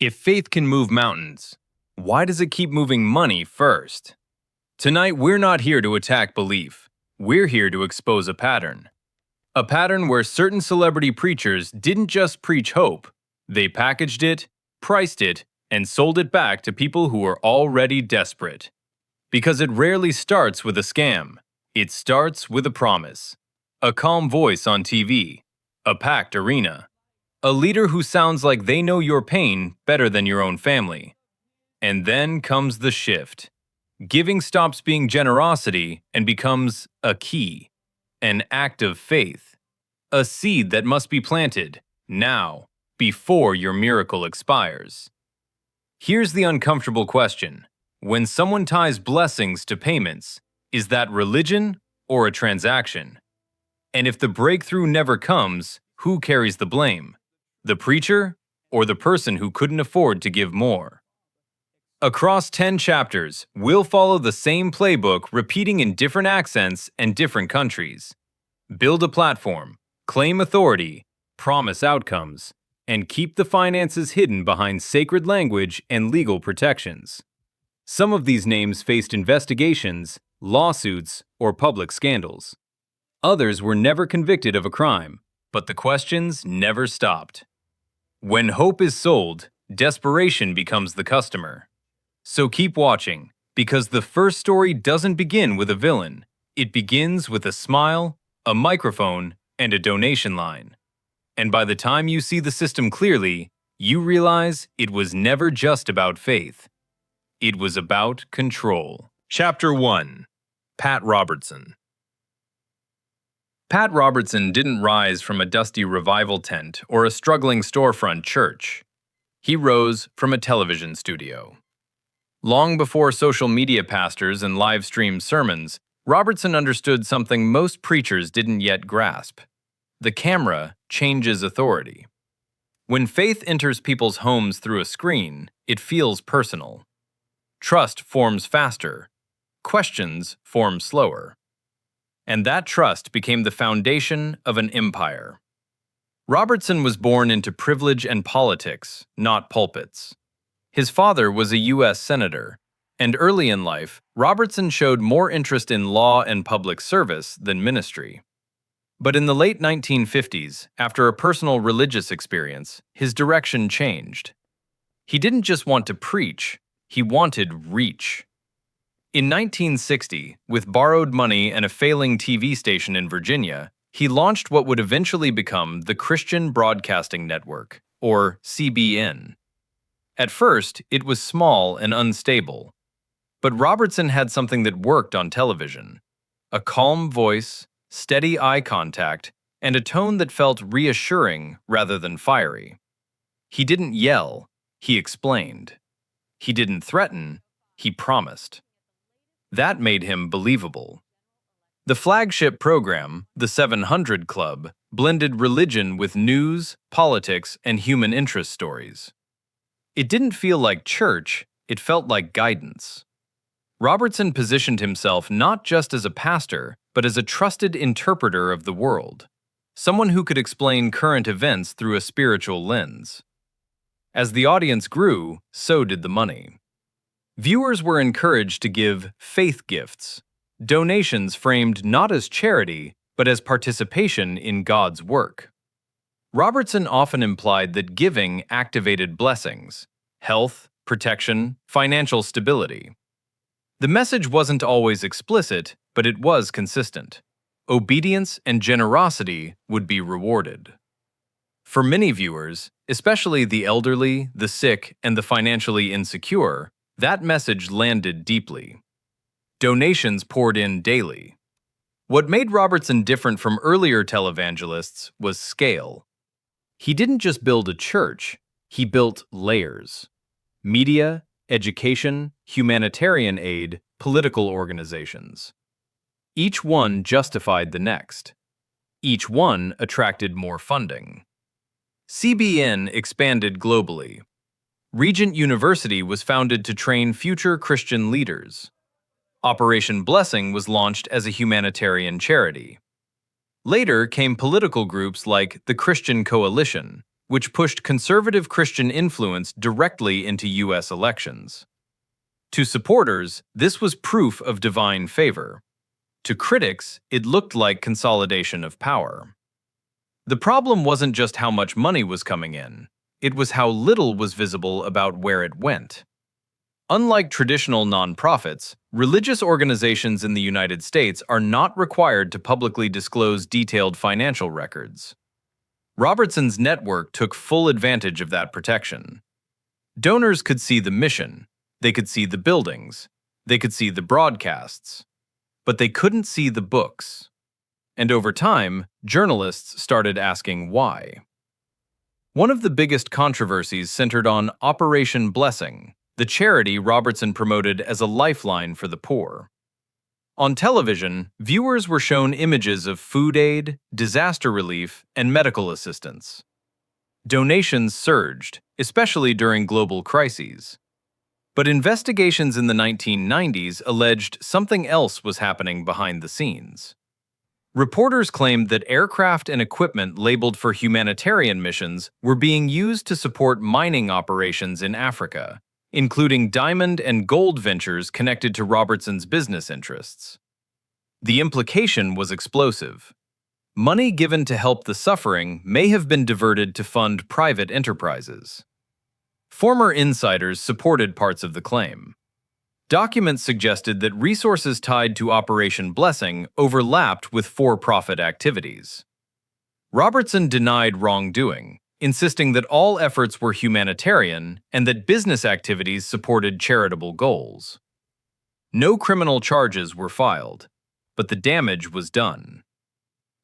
If faith can move mountains, why does it keep moving money first? Tonight, we're not here to attack belief. We're here to expose a pattern. A pattern where certain celebrity preachers didn't just preach hope, they packaged it, priced it, and sold it back to people who were already desperate. Because it rarely starts with a scam. It starts with a promise. A calm voice on TV. A packed arena. A leader who sounds like they know your pain better than your own family. And then comes the shift. Giving stops being generosity and becomes a key, an act of faith, a seed that must be planted now, before your miracle expires. Here's the uncomfortable question. When someone ties blessings to payments, is that religion or a transaction? And if the breakthrough never comes, who carries the blame? The preacher or the person who couldn't afford to give more? Across 10 chapters, we'll follow the same playbook repeating in different accents and different countries. Build a platform, claim authority, promise outcomes, and keep the finances hidden behind sacred language and legal protections. Some of these names faced investigations, lawsuits, or public scandals. Others were never convicted of a crime, but the questions never stopped. When hope is sold, desperation becomes the customer. So keep watching, because the first story doesn't begin with a villain. It begins with a smile, a microphone, and a donation line. And by the time you see the system clearly, you realize it was never just about faith. It was about control. Chapter 1. Pat Robertson. Pat Robertson didn't rise from a dusty revival tent or a struggling storefront church. He rose from a television studio. Long before social media pastors and live-streamed sermons, Robertson understood something most preachers didn't yet grasp. The camera changes authority. When faith enters people's homes through a screen, it feels personal. Trust forms faster. Questions form slower. And that trust became the foundation of an empire. Robertson was born into privilege and politics, not pulpits. His father was a U.S. senator, and early in life, Robertson showed more interest in law and public service than ministry. But in the late 1950s, after a personal religious experience, his direction changed. He didn't just want to preach, he wanted reach. In 1960, with borrowed money and a failing TV station in Virginia, he launched what would eventually become the Christian Broadcasting Network, or CBN. At first, it was small and unstable. But Robertson had something that worked on television: a calm voice, steady eye contact, and a tone that felt reassuring rather than fiery. He didn't yell, he explained. He didn't threaten, he promised. That made him believable. The flagship program, the 700 Club, blended religion with news, politics, and human interest stories. It didn't feel like church, it felt like guidance. Robertson positioned himself not just as a pastor, but as a trusted interpreter of the world, someone who could explain current events through a spiritual lens. As the audience grew, so did the money. Viewers were encouraged to give faith gifts, donations framed not as charity, but as participation in God's work. Robertson often implied that giving activated blessings: health, protection, financial stability. The message wasn't always explicit, but it was consistent. Obedience and generosity would be rewarded. For many viewers, especially the elderly, the sick, and the financially insecure, that message landed deeply. Donations poured in daily. What made Robertson different from earlier televangelists was scale. He didn't just build a church, he built layers: media, education, humanitarian aid, political organizations. Each one justified the next. Each one attracted more funding. CBN expanded globally. Regent University was founded to train future Christian leaders. Operation Blessing was launched as a humanitarian charity. Later came political groups like the Christian Coalition, which pushed conservative Christian influence directly into U.S. elections. To supporters, this was proof of divine favor. To critics, it looked like consolidation of power. The problem wasn't just how much money was coming in, it was how little was visible about where it went. Unlike traditional nonprofits, religious organizations in the United States are not required to publicly disclose detailed financial records. Robertson's network took full advantage of that protection. Donors could see the mission, they could see the buildings, they could see the broadcasts, but they couldn't see the books. And over time, journalists started asking why. One of the biggest controversies centered on Operation Blessing, the charity Robertson promoted as a lifeline for the poor. On television, viewers were shown images of food aid, disaster relief, and medical assistance. Donations surged, especially during global crises. But investigations in the 1990s alleged something else was happening behind the scenes. Reporters claimed that aircraft and equipment labeled for humanitarian missions were being used to support mining operations in Africa, including diamond and gold ventures connected to Robertson's business interests. The implication was explosive. Money given to help the suffering may have been diverted to fund private enterprises. Former insiders supported parts of the claim. Documents suggested that resources tied to Operation Blessing overlapped with for-profit activities. Robertson denied wrongdoing, insisting that all efforts were humanitarian and that business activities supported charitable goals. No criminal charges were filed, but the damage was done.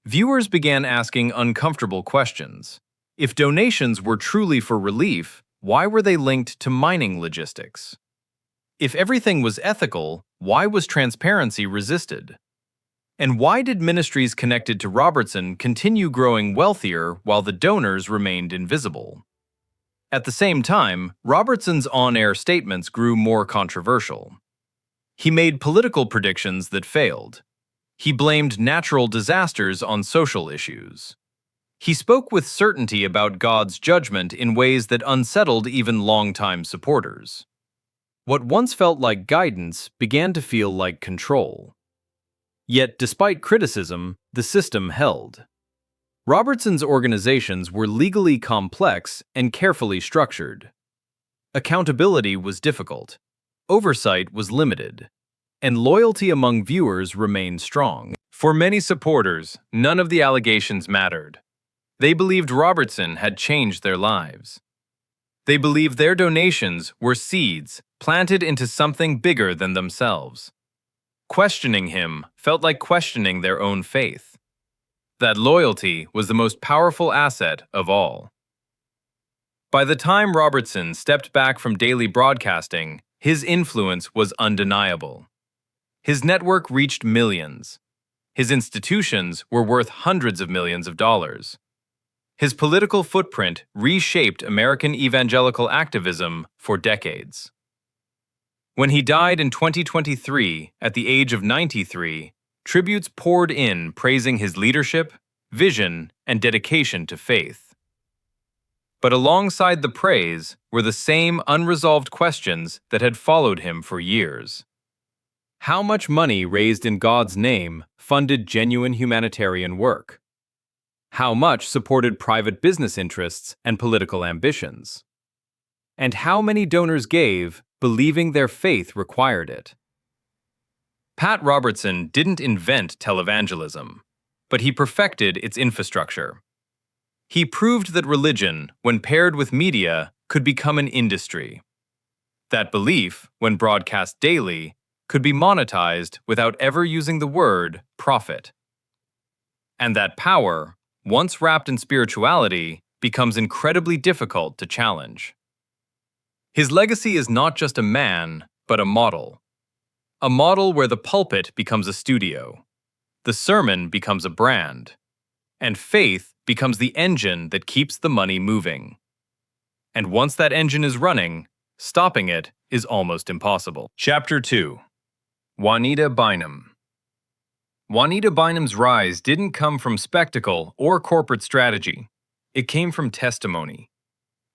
Viewers began asking uncomfortable questions. If donations were truly for relief, why were they linked to mining logistics? If everything was ethical, why was transparency resisted? And why did ministries connected to Robertson continue growing wealthier while the donors remained invisible? At the same time, Robertson's on-air statements grew more controversial. He made political predictions that failed. He blamed natural disasters on social issues. He spoke with certainty about God's judgment in ways that unsettled even longtime supporters. What once felt like guidance began to feel like control. Yet, despite criticism, the system held. Robertson's organizations were legally complex and carefully structured. Accountability was difficult, oversight was limited, and loyalty among viewers remained strong. For many supporters, none of the allegations mattered. They believed Robertson had changed their lives. They believed their donations were seeds planted into something bigger than themselves. Questioning him felt like questioning their own faith. That loyalty was the most powerful asset of all. By the time Robertson stepped back from daily broadcasting, his influence was undeniable. His network reached millions. His institutions were worth hundreds of millions of dollars. His political footprint reshaped American evangelical activism for decades. When he died in 2023, at the age of 93, tributes poured in praising his leadership, vision, and dedication to faith. But alongside the praise were the same unresolved questions that had followed him for years. How much money raised in God's name funded genuine humanitarian work? How much supported private business interests and political ambitions? And how many donors gave, believing their faith required it? Pat Robertson didn't invent televangelism, but he perfected its infrastructure. He proved that religion, when paired with media, could become an industry. That belief, when broadcast daily, could be monetized without ever using the word profit. And that power, once wrapped in spirituality, becomes incredibly difficult to challenge. His legacy is not just a man, but a model. A model where the pulpit becomes a studio, the sermon becomes a brand, and faith becomes the engine that keeps the money moving. And once that engine is running, stopping it is almost impossible. Chapter 2. Juanita Bynum. Juanita Bynum's rise didn't come from spectacle or corporate strategy. It came from testimony.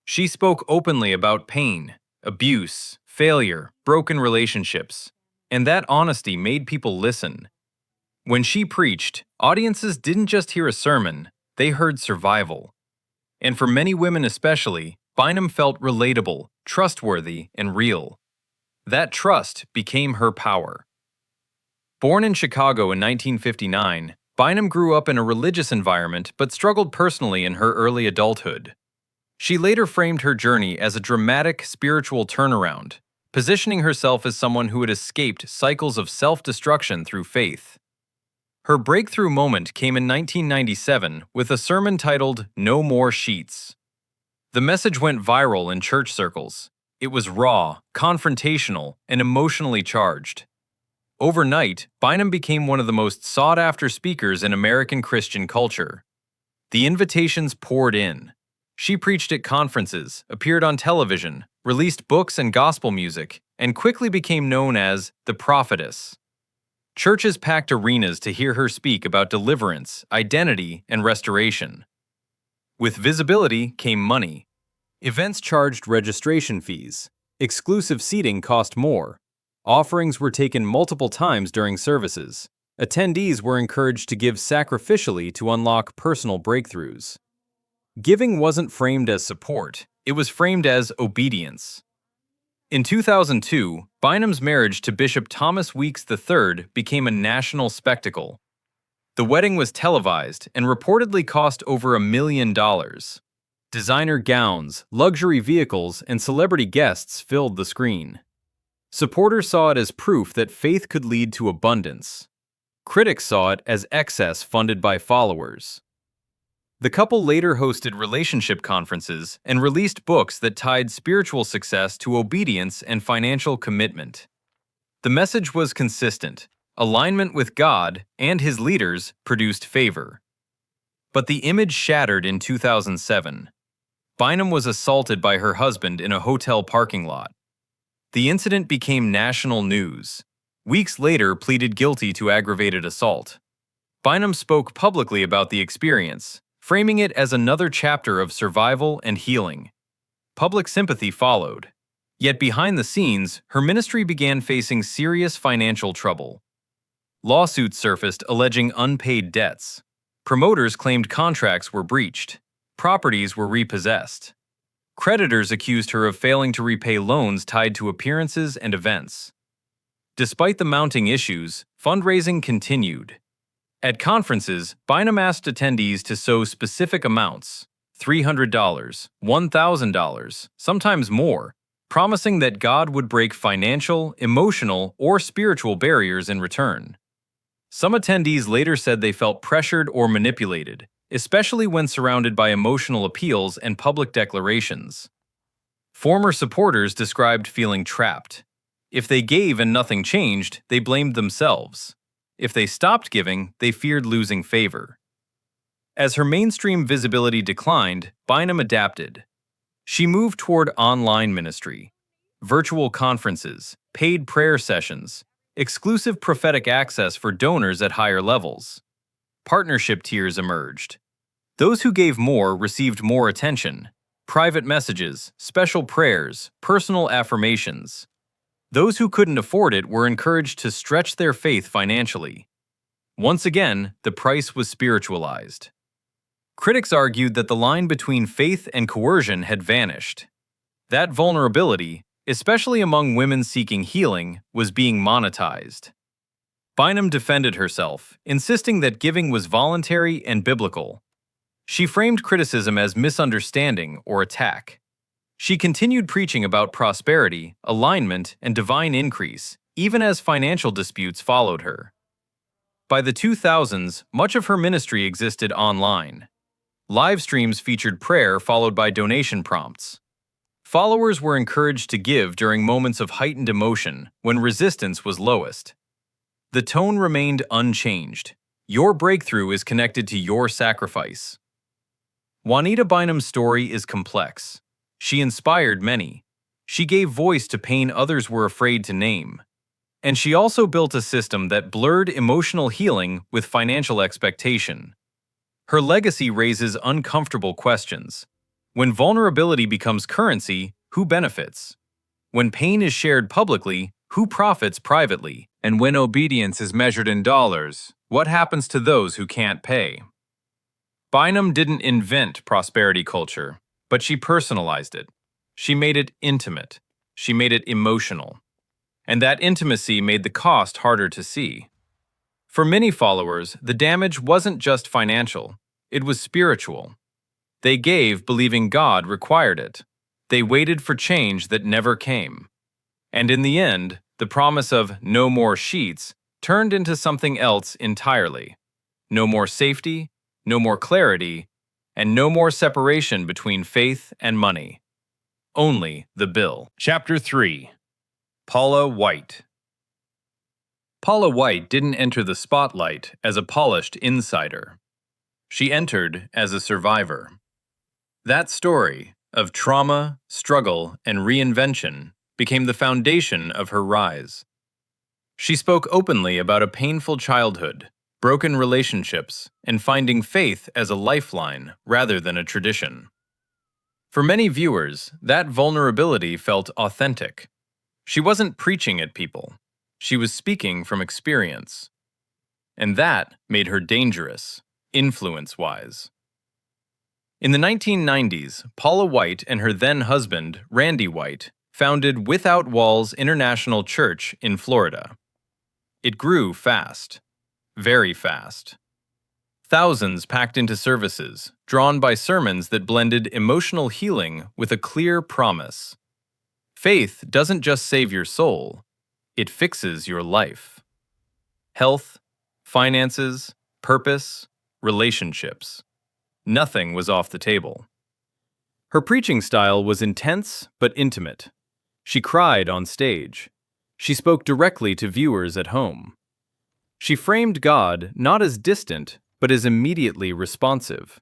She spoke openly about pain, abuse, failure, broken relationships, and that honesty made people listen. When she preached, audiences didn't just hear a sermon, they heard survival. And for many women especially, Bynum felt relatable, trustworthy, and real. That trust became her power. Born in Chicago in 1959, Bynum grew up in a religious environment but struggled personally in her early adulthood. She later framed her journey as a dramatic spiritual turnaround, positioning herself as someone who had escaped cycles of self-destruction through faith. Her breakthrough moment came in 1997 with a sermon titled "No More Sheets." The message went viral in church circles. It was raw, confrontational, and emotionally charged. Overnight, Bynum became one of the most sought-after speakers in American Christian culture. The invitations poured in. She preached at conferences, appeared on television, released books and gospel music, and quickly became known as the prophetess. Churches packed arenas to hear her speak about deliverance, identity, and restoration. With visibility came money. Events charged registration fees. Exclusive seating cost more. Offerings were taken multiple times during services. Attendees were encouraged to give sacrificially to unlock personal breakthroughs. Giving wasn't framed as support, it was framed as obedience. In 2002, Bynum's marriage to Bishop Thomas Weeks III became a national spectacle. The wedding was televised and reportedly cost over $1 million. Designer gowns, luxury vehicles, and celebrity guests filled the screen. Supporters saw it as proof that faith could lead to abundance. Critics saw it as excess funded by followers. The couple later hosted relationship conferences and released books that tied spiritual success to obedience and financial commitment. The message was consistent. Alignment with God and His leaders produced favor. But the image shattered in 2007. Bynum was assaulted by her husband in a hotel parking lot. The incident became national news. Weeks later pleaded guilty to aggravated assault. Bynum spoke publicly about the experience, framing it as another chapter of survival and healing. Public sympathy followed. Yet behind the scenes, her ministry began facing serious financial trouble. Lawsuits surfaced alleging unpaid debts. Promoters claimed contracts were breached. Properties were repossessed. Creditors accused her of failing to repay loans tied to appearances and events. Despite the mounting issues, fundraising continued. At conferences, Bynum asked attendees to sow specific amounts, $300, $1,000, sometimes more, promising that God would break financial, emotional, or spiritual barriers in return. Some attendees later said they felt pressured or manipulated, especially when surrounded by emotional appeals and public declarations. Former supporters described feeling trapped. If they gave and nothing changed, they blamed themselves. If they stopped giving, they feared losing favor. As her mainstream visibility declined, Bynum adapted. She moved toward online ministry, virtual conferences, paid prayer sessions, exclusive prophetic access for donors at higher levels. Partnership tiers emerged. Those who gave more received more attention, private messages, special prayers, personal affirmations. Those who couldn't afford it were encouraged to stretch their faith financially. Once again, the price was spiritualized. Critics argued that the line between faith and coercion had vanished. That vulnerability, especially among women seeking healing, was being monetized. Bynum defended herself, insisting that giving was voluntary and biblical. She framed criticism as misunderstanding or attack. She continued preaching about prosperity, alignment, and divine increase, even as financial disputes followed her. By the 2000s, much of her ministry existed online. Live streams featured prayer followed by donation prompts. Followers were encouraged to give during moments of heightened emotion when resistance was lowest. The tone remained unchanged. Your breakthrough is connected to your sacrifice. Juanita Bynum's story is complex. She inspired many. She gave voice to pain others were afraid to name. And she also built a system that blurred emotional healing with financial expectation. Her legacy raises uncomfortable questions. When vulnerability becomes currency, who benefits? When pain is shared publicly, who profits privately? And when obedience is measured in dollars, what happens to those who can't pay? Bynum didn't invent prosperity culture, but she personalized it. She made it intimate. She made it emotional. And that intimacy made the cost harder to see. For many followers, the damage wasn't just financial, it was spiritual. They gave believing God required it. They waited for change that never came. And in the end, the promise of no more sheets turned into something else entirely. No more safety, no more clarity, and no more separation between faith and money. Only the bill. Chapter 3. Paula White. Paula White didn't enter the spotlight as a polished insider. She entered as a survivor. That story of trauma, struggle, and reinvention became the foundation of her rise. She spoke openly about a painful childhood, broken relationships, and finding faith as a lifeline rather than a tradition. For many viewers, that vulnerability felt authentic. She wasn't preaching at people. She was speaking from experience. And that made her dangerous, influence-wise. In the 1990s, Paula White and her then-husband, Randy White, founded Without Walls International Church in Florida. It grew fast. Very fast. Thousands packed into services, drawn by sermons that blended emotional healing with a clear promise. Faith doesn't just save your soul, it fixes your life. Health, finances, purpose, relationships. Nothing was off the table. Her preaching style was intense but intimate. She cried on stage. She spoke directly to viewers at home. She framed God not as distant, but as immediately responsive,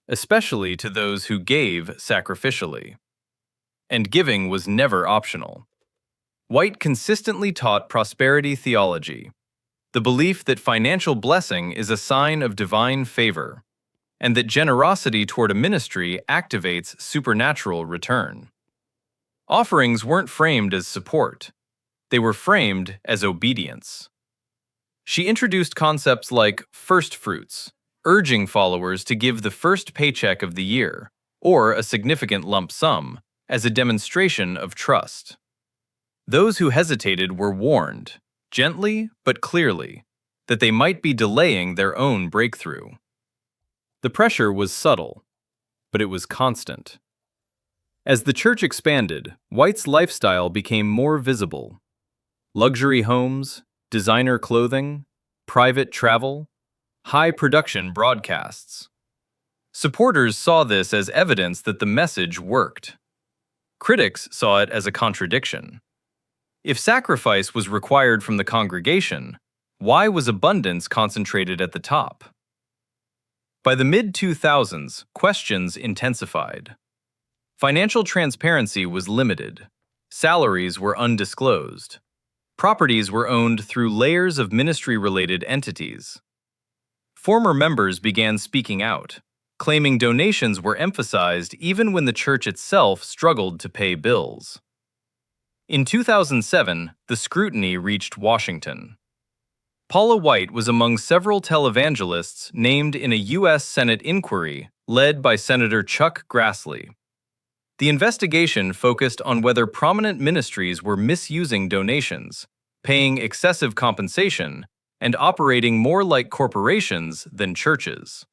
especially to those who gave sacrificially. And giving was never optional. White consistently taught prosperity theology, the belief that financial blessing is a sign of divine favor, and that generosity toward a ministry activates supernatural return. Offerings weren't framed as support. They were framed as obedience. She introduced concepts like first fruits, urging followers to give the first paycheck of the year, or a significant lump sum, as a demonstration of trust. Those who hesitated were warned, gently but clearly, that they might be delaying their own breakthrough. The pressure was subtle, but it was constant. As the church expanded, White's lifestyle became more visible. Luxury homes, designer clothing, private travel, high-production broadcasts. Supporters saw this as evidence that the message worked. Critics saw it as a contradiction. If sacrifice was required from the congregation, why was abundance concentrated at the top? By the mid-2000s, questions intensified. Financial transparency was limited. Salaries were undisclosed. Properties were owned through layers of ministry-related entities. Former members began speaking out, claiming donations were emphasized even when the church itself struggled to pay bills. In 2007, the scrutiny reached Washington. Paula White was among several televangelists named in a U.S. Senate inquiry led by Senator Chuck Grassley. The investigation focused on whether prominent ministries were misusing donations, paying excessive compensation, and operating more like corporations than churches.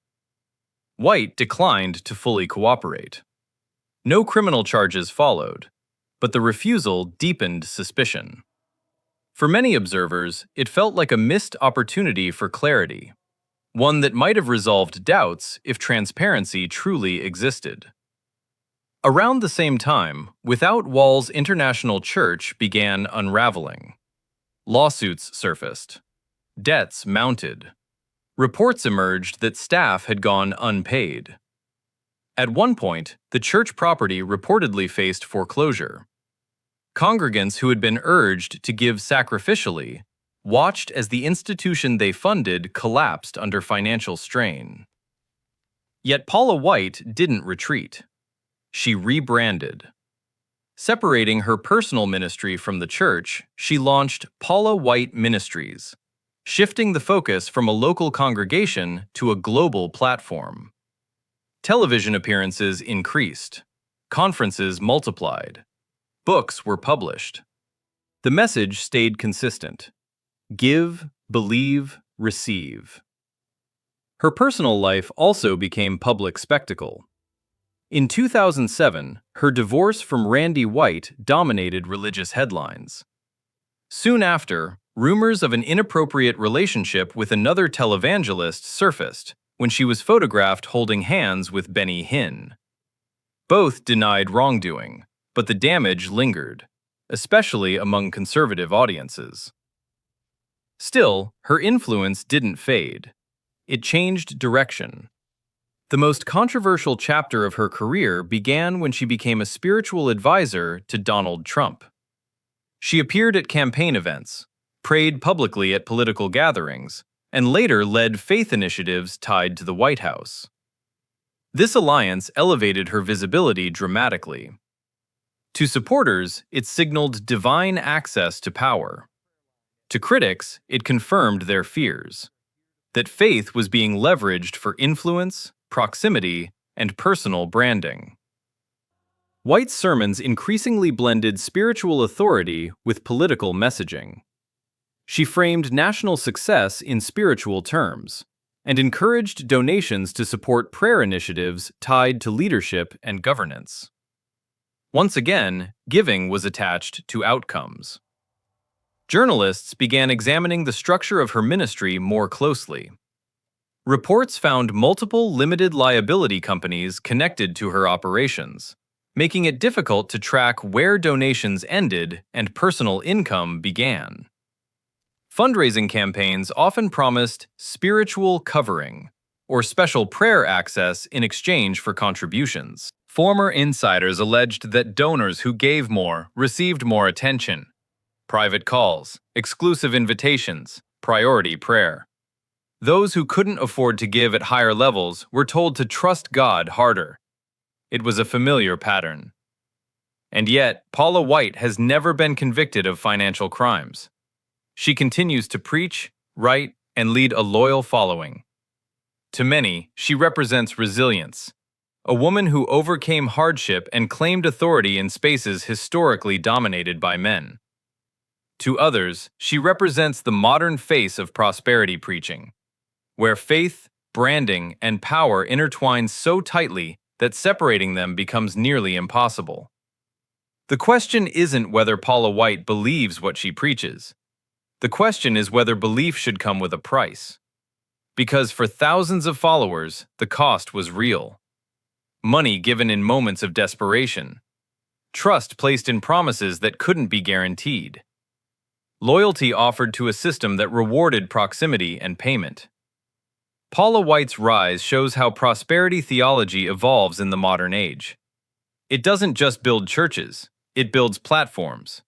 White declined to fully cooperate. No criminal charges followed, but the refusal deepened suspicion. For many observers, it felt like a missed opportunity for clarity, one that might have resolved doubts if transparency truly existed. Around the same time, Without Walls International Church began unraveling. Lawsuits surfaced. Debts mounted. Reports emerged that staff had gone unpaid. At one point, the church property reportedly faced foreclosure. Congregants who had been urged to give sacrificially watched as the institution they funded collapsed under financial strain. Yet Paula White didn't retreat. She rebranded. Separating her personal ministry from the church, she launched Paula White Ministries, shifting the focus from a local congregation to a global platform. Television appearances increased. Conferences multiplied. Books were published. The message stayed consistent. Give, believe, receive. Her personal life also became public spectacle. In 2007, her divorce from Randy White dominated religious headlines. Soon after, rumors of an inappropriate relationship with another televangelist surfaced when she was photographed holding hands with Benny Hinn. Both denied wrongdoing, but the damage lingered, especially among conservative audiences. Still, her influence didn't fade. It changed direction. The most controversial chapter of her career began when she became a spiritual advisor to Donald Trump. She appeared at campaign events, prayed publicly at political gatherings, and later led faith initiatives tied to the White House. This alliance elevated her visibility dramatically. To supporters, it signaled divine access to power. To critics, it confirmed their fears that faith was being leveraged for influence, proximity, and personal branding. White's sermons increasingly blended spiritual authority with political messaging. She framed national success in spiritual terms and encouraged donations to support prayer initiatives tied to leadership and governance. Once again, giving was attached to outcomes. Journalists began examining the structure of her ministry more closely. Reports found multiple limited liability companies connected to her operations, making it difficult to track where donations ended and personal income began. Fundraising campaigns often promised spiritual covering or special prayer access in exchange for contributions. Former insiders alleged that donors who gave more received more attention, private calls, exclusive invitations, priority prayer. Those who couldn't afford to give at higher levels were told to trust God harder. It was a familiar pattern. And yet, Paula White has never been convicted of financial crimes. She continues to preach, write, and lead a loyal following. To many, she represents resilience, a woman who overcame hardship and claimed authority in spaces historically dominated by men. To others, she represents the modern face of prosperity preaching, where faith, branding, and power intertwine so tightly that separating them becomes nearly impossible. The question isn't whether Paula White believes what she preaches. The question is whether belief should come with a price. Because for thousands of followers, the cost was real. Money given in moments of desperation. Trust placed in promises that couldn't be guaranteed. Loyalty offered to a system that rewarded proximity and payment. Paula White's rise shows how prosperity theology evolves in the modern age. It doesn't just build churches, it builds platforms.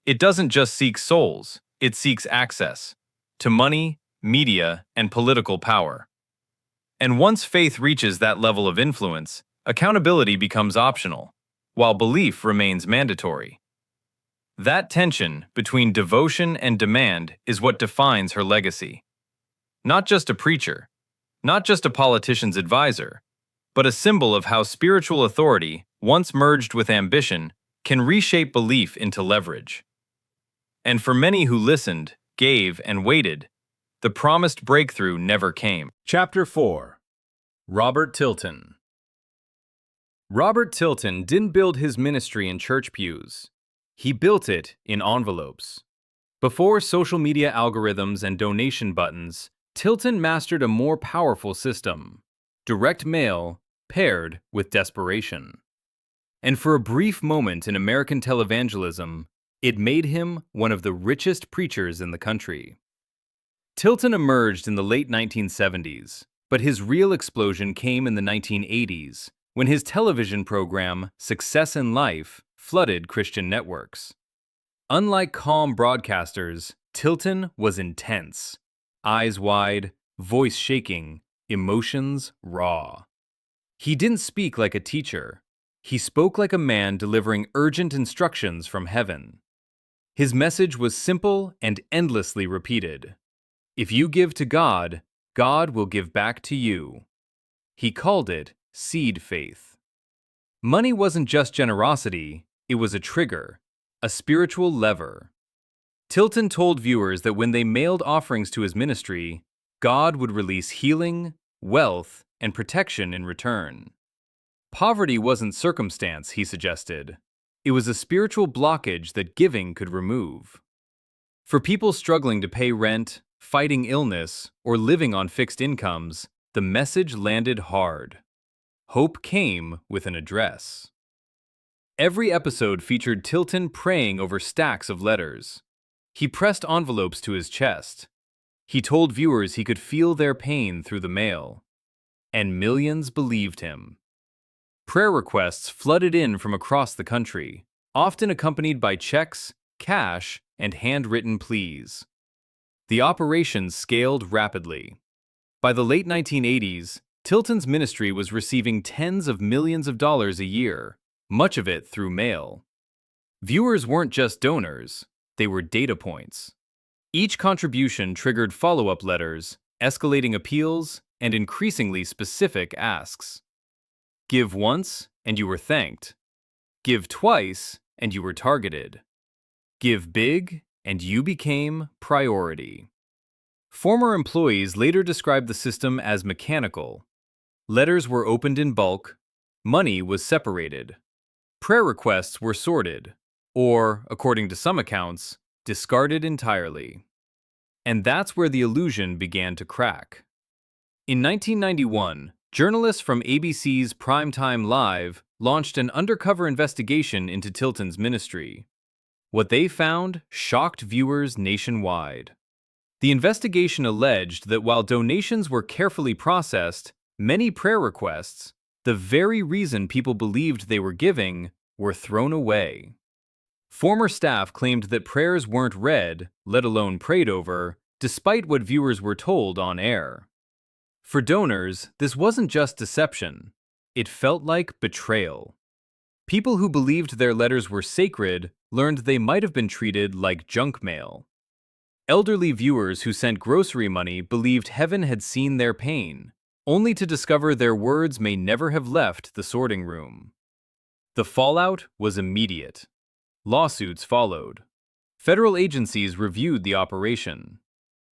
It doesn't just seek souls, it seeks access to money, media, and political power. And once faith reaches that level of influence, accountability becomes optional, while belief remains mandatory. That tension between devotion and demand is what defines her legacy. Not just a preacher, not just a politician's advisor, but a symbol of how spiritual authority, once merged with ambition, can reshape belief into leverage. And for many who listened, gave, and waited, the promised breakthrough never came. Chapter 4. Robert Tilton. Robert Tilton didn't build his ministry in church pews. He built it in envelopes. Before social media algorithms and donation buttons, Tilton mastered a more powerful system: direct mail paired with desperation. And for a brief moment in American televangelism, it made him one of the richest preachers in the country. Tilton emerged in the late 1970s, but his real explosion came in the 1980s, when his television program, Success in Life, flooded Christian networks. Unlike calm broadcasters, Tilton was intense. Eyes wide, voice shaking, emotions raw. He didn't speak like a teacher. He spoke like a man delivering urgent instructions from heaven. His message was simple and endlessly repeated. If you give to God, God will give back to you. He called it seed faith. Money wasn't just generosity, it was a trigger, a spiritual lever. Tilton told viewers that when they mailed offerings to his ministry, God would release healing, wealth, and protection in return. Poverty wasn't circumstance, he suggested. It was a spiritual blockage that giving could remove. For people struggling to pay rent, fighting illness, or living on fixed incomes, the message landed hard. Hope came with an address. Every episode featured Tilton praying over stacks of letters. He pressed envelopes to his chest. He told viewers he could feel their pain through the mail. And millions believed him. Prayer requests flooded in from across the country, often accompanied by checks, cash, and handwritten pleas. The operation scaled rapidly. By the late 1980s, Tilton's ministry was receiving tens of millions of dollars a year, much of it through mail. Viewers weren't just donors, they were data points. Each contribution triggered follow-up letters, escalating appeals, and increasingly specific asks. Give once, and you were thanked. Give twice, and you were targeted. Give big, and you became priority. Former employees later described the system as mechanical. Letters were opened in bulk, money was separated. Prayer requests were sorted, or, according to some accounts, discarded entirely. And that's where the illusion began to crack. In 1991, journalists from ABC's Primetime Live launched an undercover investigation into Tilton's ministry. What they found shocked viewers nationwide. The investigation alleged that while donations were carefully processed, many prayer requests, the very reason people believed they were giving, were thrown away. Former staff claimed that prayers weren't read, let alone prayed over, despite what viewers were told on air. For donors, this wasn't just deception. It felt like betrayal. People who believed their letters were sacred learned they might have been treated like junk mail. Elderly viewers who sent grocery money believed heaven had seen their pain, only to discover their words may never have left the sorting room. The fallout was immediate. Lawsuits followed. Federal agencies reviewed the operation.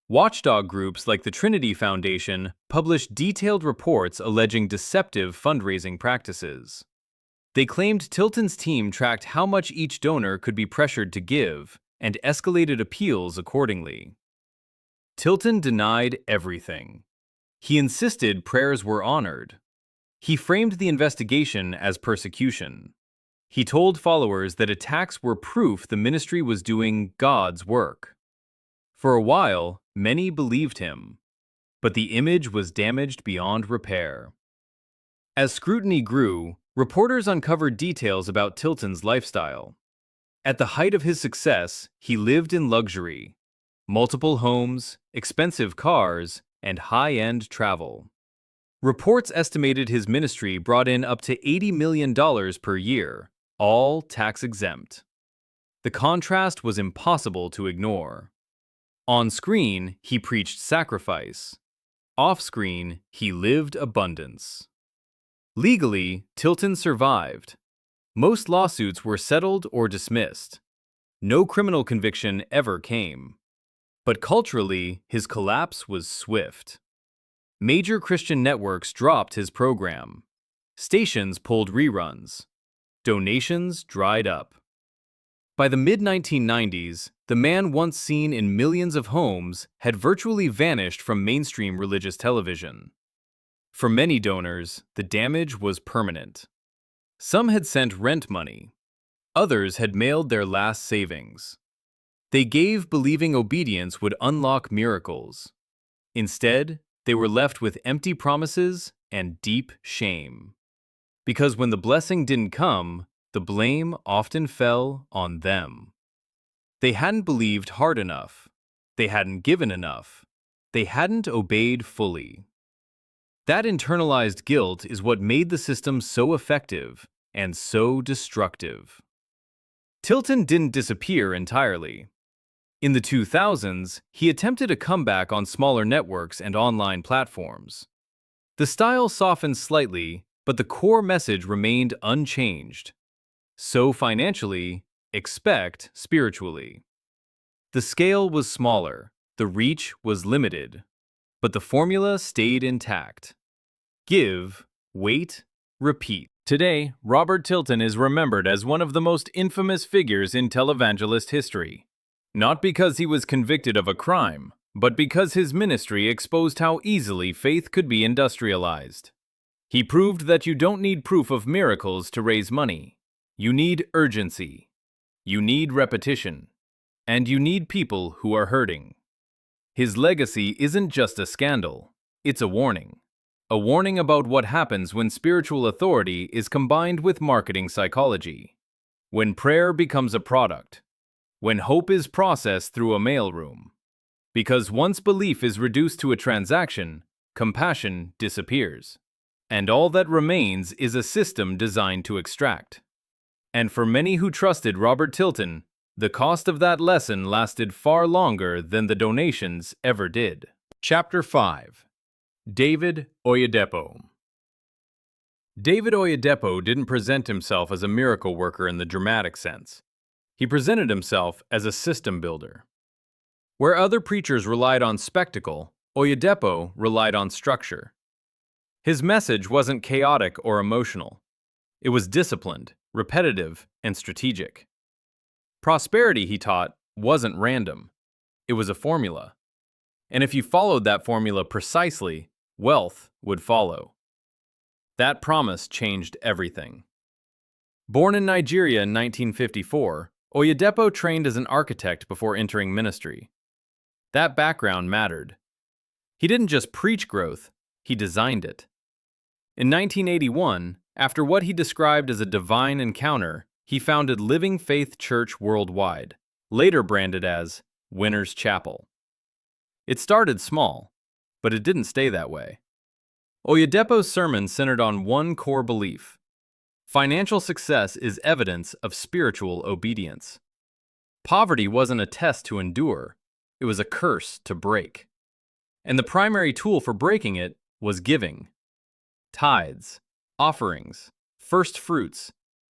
Watchdog groups like the Trinity Foundation published detailed reports alleging deceptive fundraising practices. They claimed Tilton's team tracked how much each donor could be pressured to give and escalated appeals accordingly. Tilton denied everything. He insisted prayers were honored. He framed the investigation as persecution. He told followers that attacks were proof the ministry was doing God's work. For a while, many believed him, but the image was damaged beyond repair. As scrutiny grew, reporters uncovered details about Tilton's lifestyle. At the height of his success, he lived in luxury. Multiple homes, expensive cars, and high-end travel. Reports estimated his ministry brought in up to $80 million per year, all tax-exempt. The contrast was impossible to ignore. On screen, he preached sacrifice. Off-screen, he lived abundance. Legally, Tilton survived. Most lawsuits were settled or dismissed. No criminal conviction ever came. But culturally, his collapse was swift. Major Christian networks dropped his program. Stations pulled reruns. Donations dried up. By the mid-1990s, the man once seen in millions of homes had virtually vanished from mainstream religious television. For many donors, the damage was permanent. Some had sent rent money. Others had mailed their last savings. They gave believing obedience would unlock miracles. Instead, they were left with empty promises and deep shame. Because when the blessing didn't come, the blame often fell on them. They hadn't believed hard enough. They hadn't given enough. They hadn't obeyed fully. That internalized guilt is what made the system so effective and so destructive. Tilton didn't disappear entirely. In the 2000s, he attempted a comeback on smaller networks and online platforms. The style softened slightly, but the core message remained unchanged. So financially, expect spiritually. The scale was smaller, the reach was limited, but the formula stayed intact. Give, wait, repeat. Today, Robert Tilton is remembered as one of the most infamous figures in televangelist history. Not because he was convicted of a crime, but because his ministry exposed how easily faith could be industrialized. He proved that you don't need proof of miracles to raise money. You need urgency. You need repetition. And you need people who are hurting. His legacy isn't just a scandal, it's a warning. A warning about what happens when spiritual authority is combined with marketing psychology. When prayer becomes a product. When hope is processed through a mailroom. Because once belief is reduced to a transaction, compassion disappears. And all that remains is a system designed to extract. And for many who trusted Robert Tilton, the cost of that lesson lasted far longer than the donations ever did. Chapter 5. David Oyedepo. David Oyedepo didn't present himself as a miracle worker in the dramatic sense. He presented himself as a system builder. Where other preachers relied on spectacle, Oyedepo relied on structure. His message wasn't chaotic or emotional. It was disciplined, repetitive, and strategic. Prosperity, he taught, wasn't random. It was a formula. And if you followed that formula precisely, wealth would follow. That promise changed everything. Born in Nigeria in 1954, Oyedepo trained as an architect before entering ministry. That background mattered. He didn't just preach growth, he designed it. In 1981, after what he described as a divine encounter, he founded Living Faith Church Worldwide, later branded as Winners Chapel. It started small, but it didn't stay that way. Oyedepo's sermon centered on one core belief. Financial success is evidence of spiritual obedience. Poverty wasn't a test to endure, it was a curse to break. And the primary tool for breaking it was giving. Tithes, offerings, first fruits,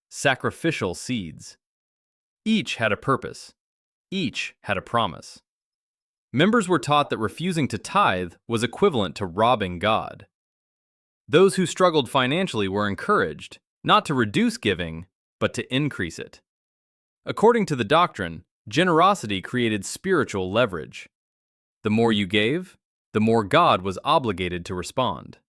sacrificial seeds. Each had a purpose. Each had a promise. Members were taught that refusing to tithe was equivalent to robbing God. Those who struggled financially were encouraged not to reduce giving, but to increase it. According to the doctrine, generosity created spiritual leverage. The more you gave, the more God was obligated to respond.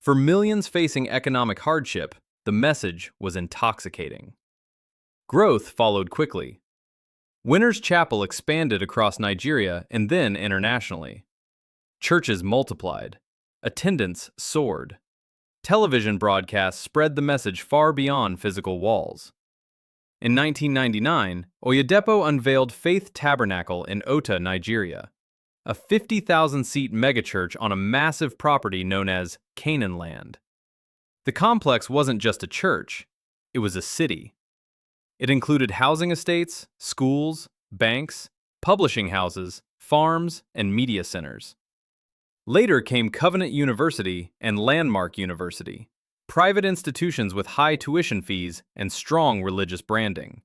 For millions facing economic hardship, the message was intoxicating. Growth followed quickly. Winners Chapel expanded across Nigeria and then internationally. Churches multiplied. Attendance soared. Television broadcasts spread the message far beyond physical walls. In 1999, Oyedepo unveiled Faith Tabernacle in Ota, Nigeria, a 50,000-seat megachurch on a massive property known as Canaan Land. The complex wasn't just a church, it was a city. It included housing estates, schools, banks, publishing houses, farms, and media centers. Later came Covenant University and Landmark University, private institutions with high tuition fees and strong religious branding.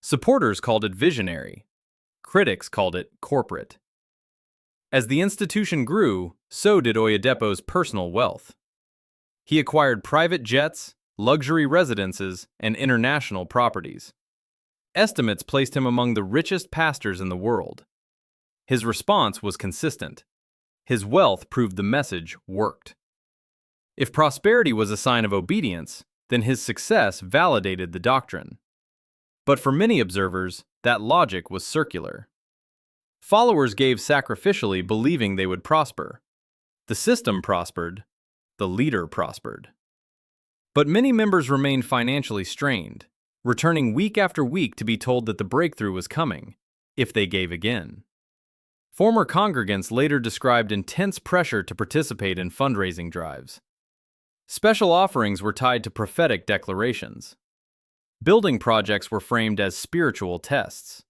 Supporters called it visionary. Critics called it corporate. As the institution grew, so did Oyedepo's personal wealth. He acquired private jets, luxury residences, and international properties. Estimates placed him among the richest pastors in the world. His response was consistent. His wealth proved the message worked. If prosperity was a sign of obedience, then his success validated the doctrine. But for many observers, that logic was circular. Followers gave sacrificially, believing they would prosper. The system prospered, the leader prospered. But many members remained financially strained, returning week after week to be told that the breakthrough was coming, if they gave again. Former congregants later described intense pressure to participate in fundraising drives. Special offerings were tied to prophetic declarations. Building projects were framed as spiritual tests.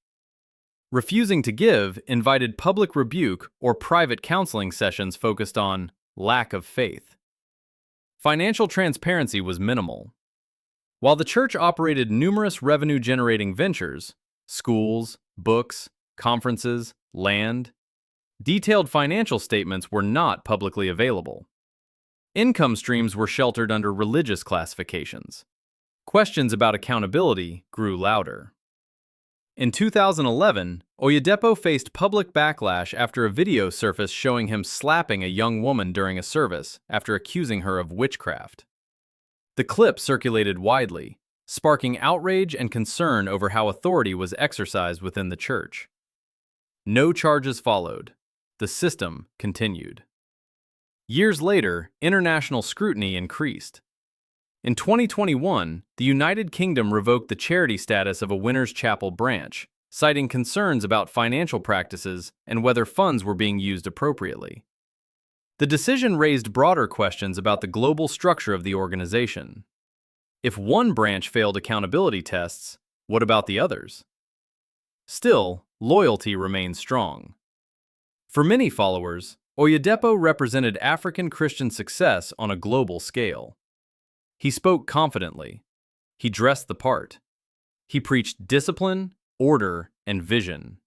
Refusing to give invited public rebuke or private counseling sessions focused on lack of faith. Financial transparency was minimal. While the church operated numerous revenue-generating ventures, schools, books, conferences, land, detailed financial statements were not publicly available. Income streams were sheltered under religious classifications. Questions about accountability grew louder. In 2011, Oyedepo faced public backlash after a video surfaced showing him slapping a young woman during a service after accusing her of witchcraft. The clip circulated widely, sparking outrage and concern over how authority was exercised within the church. No charges followed. The system continued. Years later, international scrutiny increased. In 2021, the United Kingdom revoked the charity status of a Winners Chapel branch, citing concerns about financial practices and whether funds were being used appropriately. The decision raised broader questions about the global structure of the organization. If one branch failed accountability tests, what about the others? Still, loyalty remained strong. For many followers, Oyedepo represented African Christian success on a global scale. He spoke confidently. He dressed the part. He preached discipline, order, and vision.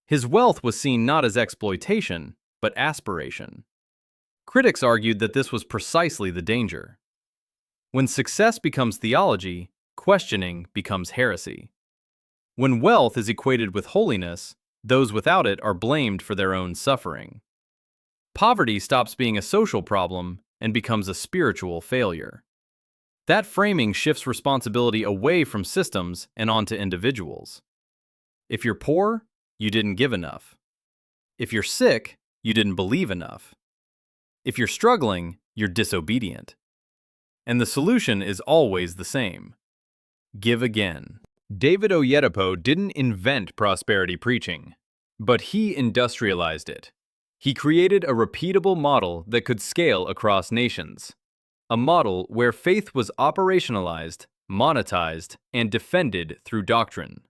His wealth was seen not as exploitation, but aspiration. Critics argued that this was precisely the danger. When success becomes theology, questioning becomes heresy. When wealth is equated with holiness, those without it are blamed for their own suffering. Poverty stops being a social problem and becomes a spiritual failure. That framing shifts responsibility away from systems and onto individuals. If you're poor, you didn't give enough. If you're sick, you didn't believe enough. If you're struggling, you're disobedient. And the solution is always the same. Give again. David Oyedepo didn't invent prosperity preaching, but he industrialized it. He created a repeatable model that could scale across nations. A model where faith was operationalized, monetized, and defended through doctrine.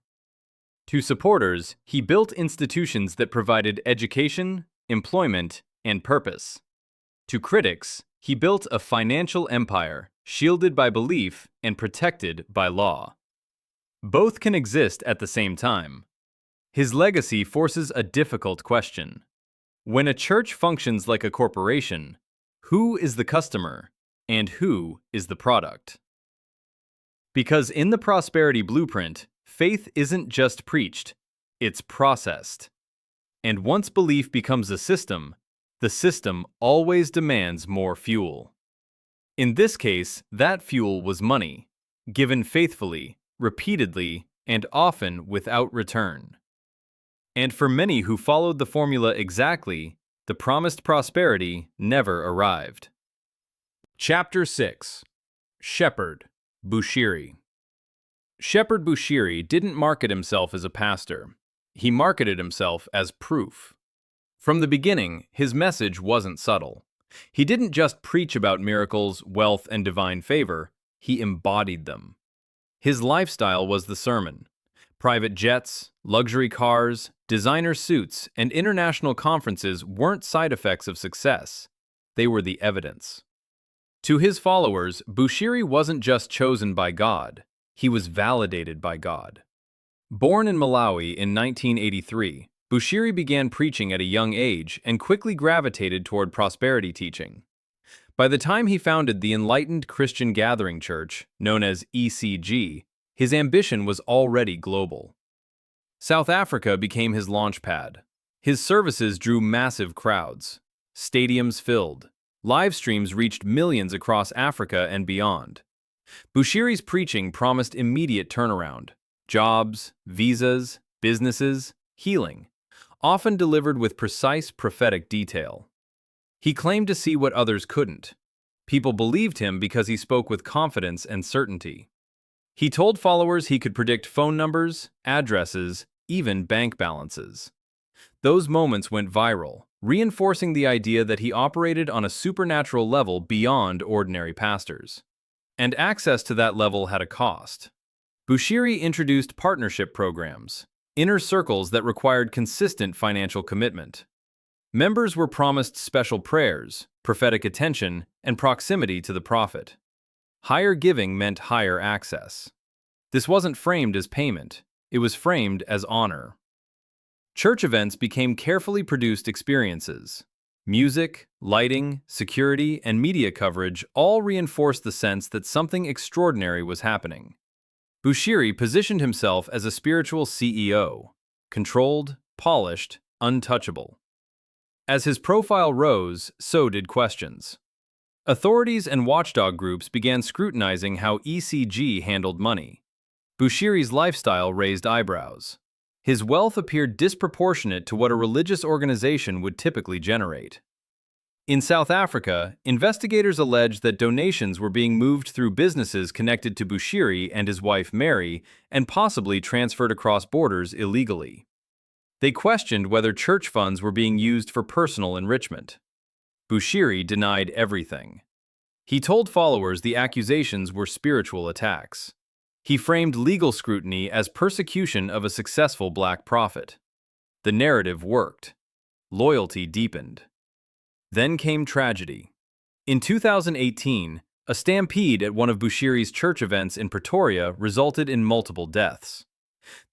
To supporters, he built institutions that provided education, employment, and purpose. To critics, he built a financial empire, shielded by belief and protected by law. Both can exist at the same time. His legacy forces a difficult question. When a church functions like a corporation, who is the customer? And who is the product? Because in the prosperity blueprint, faith isn't just preached, it's processed. And once belief becomes a system, the system always demands more fuel. In this case, that fuel was money, given faithfully, repeatedly, and often without return. And for many who followed the formula exactly, the promised prosperity never arrived. Chapter 6. Shepherd Bushiri. Shepherd Bushiri didn't market himself as a pastor. He marketed himself as proof. From the beginning, his message wasn't subtle. He didn't just preach about miracles, wealth, and divine favor, he embodied them. His lifestyle was the sermon. Private jets, luxury cars, designer suits, and international conferences weren't side effects of success. They were the evidence. To his followers, Bushiri wasn't just chosen by God, he was validated by God. Born in Malawi in 1983, Bushiri began preaching at a young age and quickly gravitated toward prosperity teaching. By the time he founded the Enlightened Christian Gathering Church, known as ECG, his ambition was already global. South Africa became his launchpad. His services drew massive crowds. Stadiums filled. Live streams reached millions across Africa and beyond. Bushiri's preaching promised immediate turnaround. Jobs, visas, businesses, healing, often delivered with precise prophetic detail. He claimed to see what others couldn't. People believed him because he spoke with confidence and certainty. He told followers he could predict phone numbers, addresses, even bank balances. Those moments went viral, reinforcing the idea that he operated on a supernatural level beyond ordinary pastors. And access to that level had a cost. Bushiri introduced partnership programs, inner circles that required consistent financial commitment. Members were promised special prayers, prophetic attention, and proximity to the prophet. Higher giving meant higher access. This wasn't framed as payment, it was framed as honor. Church events became carefully produced experiences. Music, lighting, security, and media coverage all reinforced the sense that something extraordinary was happening. Bushiri positioned himself as a spiritual CEO, controlled, polished, untouchable. As his profile rose, so did questions. Authorities and watchdog groups began scrutinizing how ECG handled money. Bushiri's lifestyle raised eyebrows. His wealth appeared disproportionate to what a religious organization would typically generate. In South Africa, investigators alleged that donations were being moved through businesses connected to Bushiri and his wife Mary and possibly transferred across borders illegally. They questioned whether church funds were being used for personal enrichment. Bushiri denied everything. He told followers the accusations were spiritual attacks. He framed legal scrutiny as persecution of a successful black prophet. The narrative worked. Loyalty deepened. Then came tragedy. In 2018, a stampede at one of Bushiri's church events in Pretoria resulted in multiple deaths.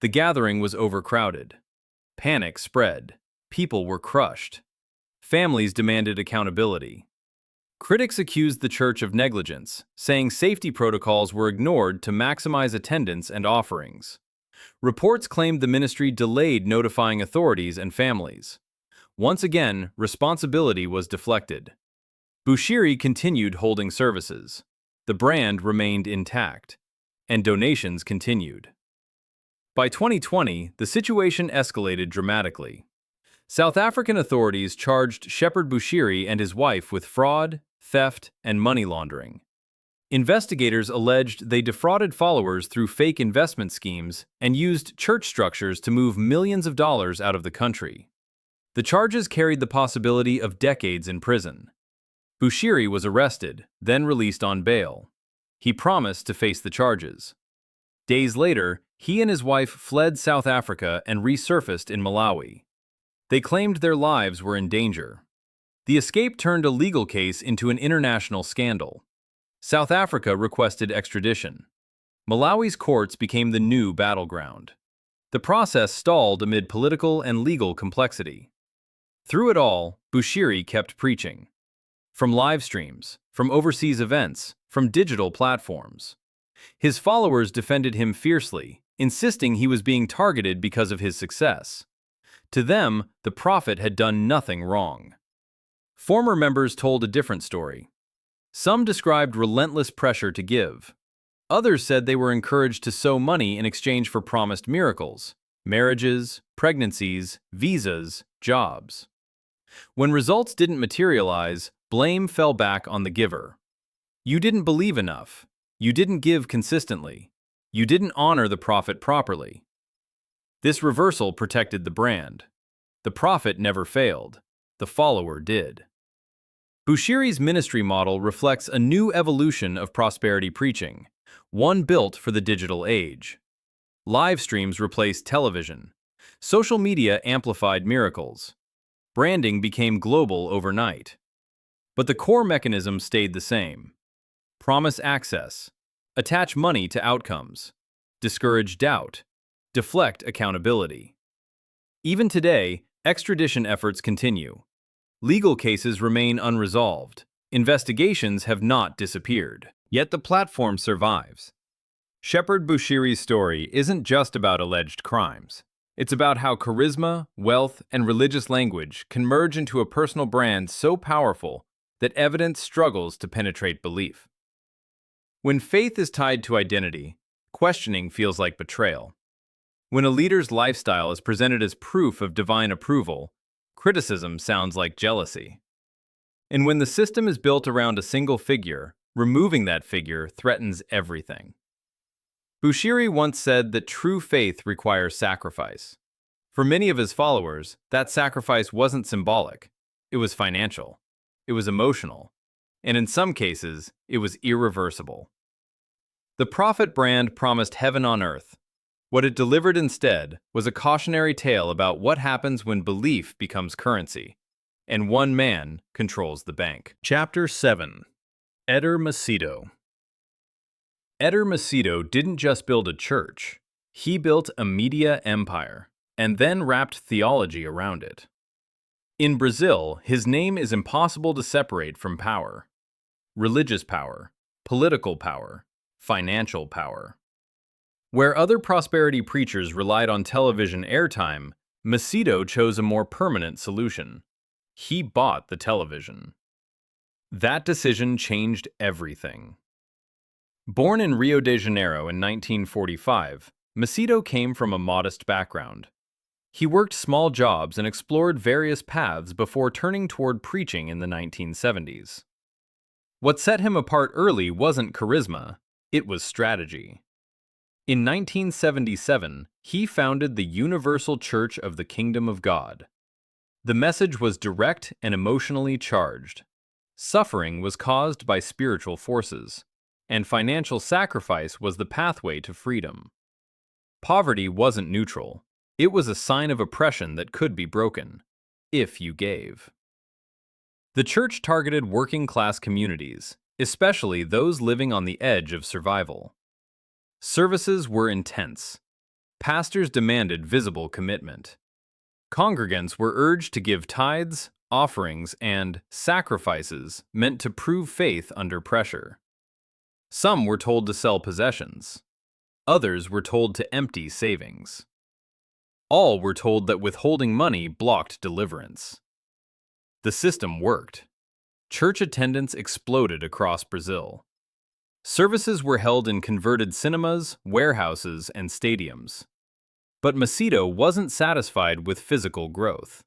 The gathering was overcrowded. Panic spread. People were crushed. Families demanded accountability. Critics accused the church of negligence, saying safety protocols were ignored to maximize attendance and offerings. Reports claimed the ministry delayed notifying authorities and families. Once again, responsibility was deflected. Bushiri continued holding services. The brand remained intact, and donations continued. By 2020, the situation escalated dramatically. South African authorities charged Shepherd Bushiri and his wife with fraud, theft, and money laundering. Investigators alleged they defrauded followers through fake investment schemes and used church structures to move millions of dollars out of the country. The charges carried the possibility of decades in prison. Bushiri was arrested, then released on bail. He promised to face the charges. Days later, he and his wife fled South Africa and resurfaced in Malawi. They claimed their lives were in danger. The escape turned a legal case into an international scandal. South Africa requested extradition. Malawi's courts became the new battleground. The process stalled amid political and legal complexity. Through it all, Bushiri kept preaching. From live streams, from overseas events, from digital platforms. His followers defended him fiercely, insisting he was being targeted because of his success. To them, the prophet had done nothing wrong. Former members told a different story. Some described relentless pressure to give. Others said they were encouraged to sow money in exchange for promised miracles, marriages, pregnancies, visas, jobs. When results didn't materialize, blame fell back on the giver. You didn't believe enough. You didn't give consistently. You didn't honor the prophet properly. This reversal protected the brand. The prophet never failed. The follower did. Bushiri's ministry model reflects a new evolution of prosperity preaching, one built for the digital age. Live streams replaced television. Social media amplified miracles. Branding became global overnight. But the core mechanism stayed the same. Promise access. Attach money to outcomes. Discourage doubt. Deflect accountability. Even today, extradition efforts continue. Legal cases remain unresolved. Investigations have not disappeared. Yet the platform survives. Shepherd Bushiri's story isn't just about alleged crimes. It's about how charisma, wealth, and religious language can merge into a personal brand so powerful that evidence struggles to penetrate belief. When faith is tied to identity, questioning feels like betrayal. When a leader's lifestyle is presented as proof of divine approval, criticism sounds like jealousy. And when the system is built around a single figure, removing that figure threatens everything. Bushiri once said that true faith requires sacrifice. For many of his followers, that sacrifice wasn't symbolic. It was financial. It was emotional. And in some cases, it was irreversible. The Prophet brand promised heaven on earth. What it delivered instead was a cautionary tale about what happens when belief becomes currency, and one man controls the bank. Chapter 7. Eder Macedo. Eder Macedo didn't just build a church. He built a media empire, and then wrapped theology around it. In Brazil, his name is impossible to separate from power. Religious power, political power, financial power. Where other prosperity preachers relied on television airtime, Macedo chose a more permanent solution. He bought the television. That decision changed everything. Born in Rio de Janeiro in 1945, Macedo came from a modest background. He worked small jobs and explored various paths before turning toward preaching in the 1970s. What set him apart early wasn't charisma, it was strategy. In 1977, he founded the Universal Church of the Kingdom of God. The message was direct and emotionally charged. Suffering was caused by spiritual forces, and financial sacrifice was the pathway to freedom. Poverty wasn't neutral. It was a sign of oppression that could be broken, if you gave. The church targeted working-class communities, especially those living on the edge of survival. Services were intense. Pastors demanded visible commitment. Congregants were urged to give tithes, offerings, and sacrifices meant to prove faith under pressure. Some were told to sell possessions. Others were told to empty savings. All were told that withholding money blocked deliverance. The system worked. Church attendance exploded across Brazil. Services were held in converted cinemas, warehouses, and stadiums. But Macedo wasn't satisfied with physical growth.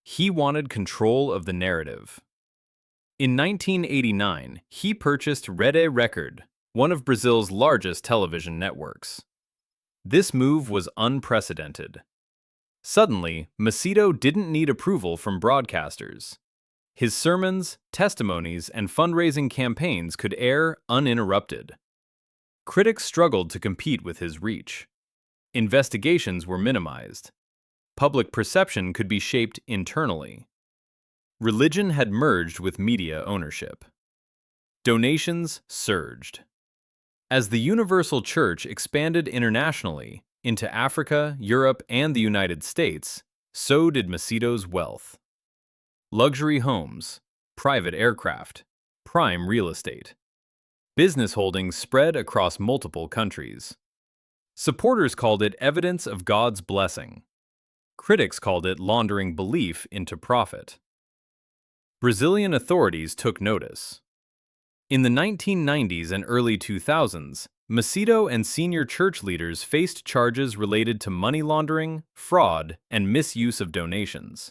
He wanted control of the narrative. In 1989, he purchased Rede Record, one of Brazil's largest television networks. This move was unprecedented. Suddenly, Macedo didn't need approval from broadcasters. His sermons, testimonies, and fundraising campaigns could air uninterrupted. Critics struggled to compete with his reach. Investigations were minimized. Public perception could be shaped internally. Religion had merged with media ownership. Donations surged. As the Universal Church expanded internationally into Africa, Europe, and the United States, so did Macedo's wealth. Luxury homes, private aircraft, prime real estate. Business holdings spread across multiple countries. Supporters called it evidence of God's blessing. Critics called it laundering belief into profit. Brazilian authorities took notice. In the 1990s and early 2000s, Macedo and senior church leaders faced charges related to money laundering, fraud, and misuse of donations.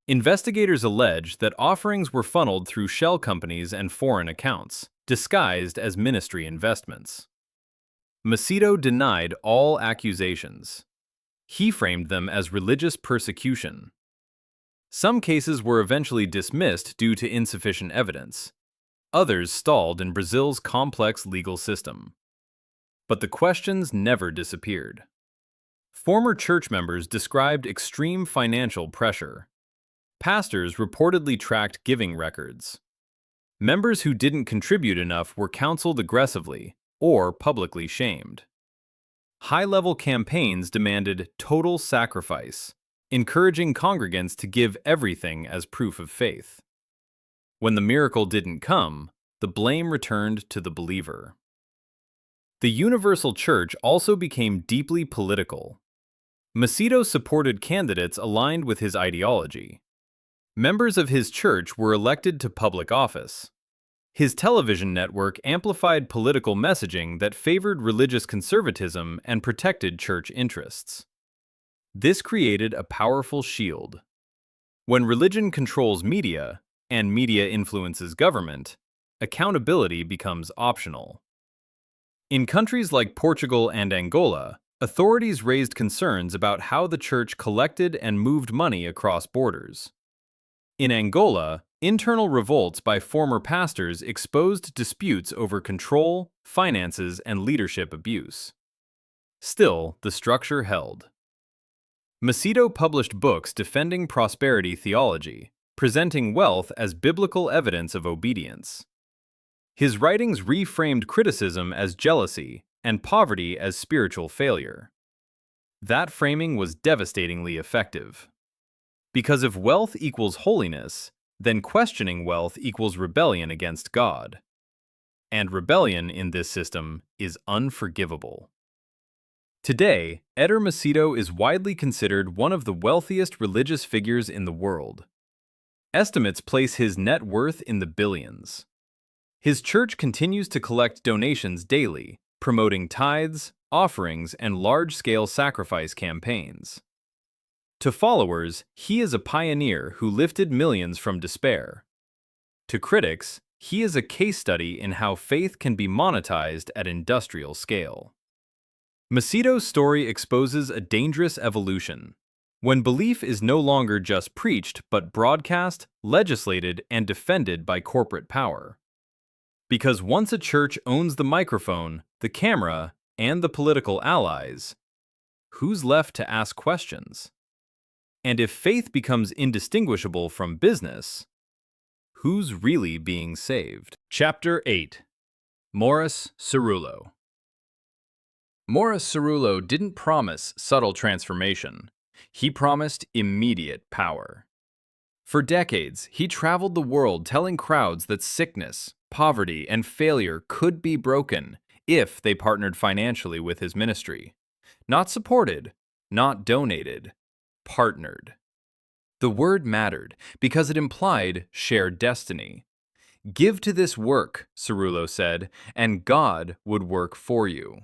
Investigators allege that offerings were funneled through shell companies and foreign accounts, disguised as ministry investments. Macedo denied all accusations. He framed them as religious persecution. Some cases were eventually dismissed due to insufficient evidence. Others stalled in Brazil's complex legal system. But the questions never disappeared. Former church members described extreme financial pressure. Pastors reportedly tracked giving records. Members who didn't contribute enough were counseled aggressively or publicly shamed. High-level campaigns demanded total sacrifice, encouraging congregants to give everything as proof of faith. When the miracle didn't come, the blame returned to the believer. The Universal Church also became deeply political. Macedo supported candidates aligned with his ideology. Members of his church were elected to public office. His television network amplified political messaging that favored religious conservatism and protected church interests. This created a powerful shield. When religion controls media, and media influences government, accountability becomes optional. In countries like Portugal and Angola, Authorities raised concerns about how the church collected and moved money across borders. In Angola, internal revolts by former pastors exposed disputes over control, finances, and leadership abuse. Still, the structure held. Macedo published books defending prosperity theology, presenting wealth as biblical evidence of obedience. His writings reframed criticism as jealousy and poverty as spiritual failure. That framing was devastatingly effective. Because if wealth equals holiness, then questioning wealth equals rebellion against God. And rebellion in this system is unforgivable. Today, Eder Macedo is widely considered one of the wealthiest religious figures in the world. Estimates place his net worth in the billions. His church continues to collect donations daily, promoting tithes, offerings, and large-scale sacrifice campaigns. To followers, he is a pioneer who lifted millions from despair. To critics, he is a case study in how faith can be monetized at industrial scale. Macedo's story exposes a dangerous evolution. When belief is no longer just preached but broadcast, legislated, and defended by corporate power. Because once a church owns the microphone, the camera, and the political allies, who's left to ask questions? And if faith becomes indistinguishable from business, who's really being saved? Chapter 8. Morris Cerullo. Morris Cerullo didn't promise subtle transformation. He promised immediate power. For decades, he traveled the world telling crowds that sickness, poverty, and failure could be broken if they partnered financially with his ministry. Not supported, not donated, partnered. The word mattered because it implied shared destiny. Give to this work, Cerullo said, and God would work for you.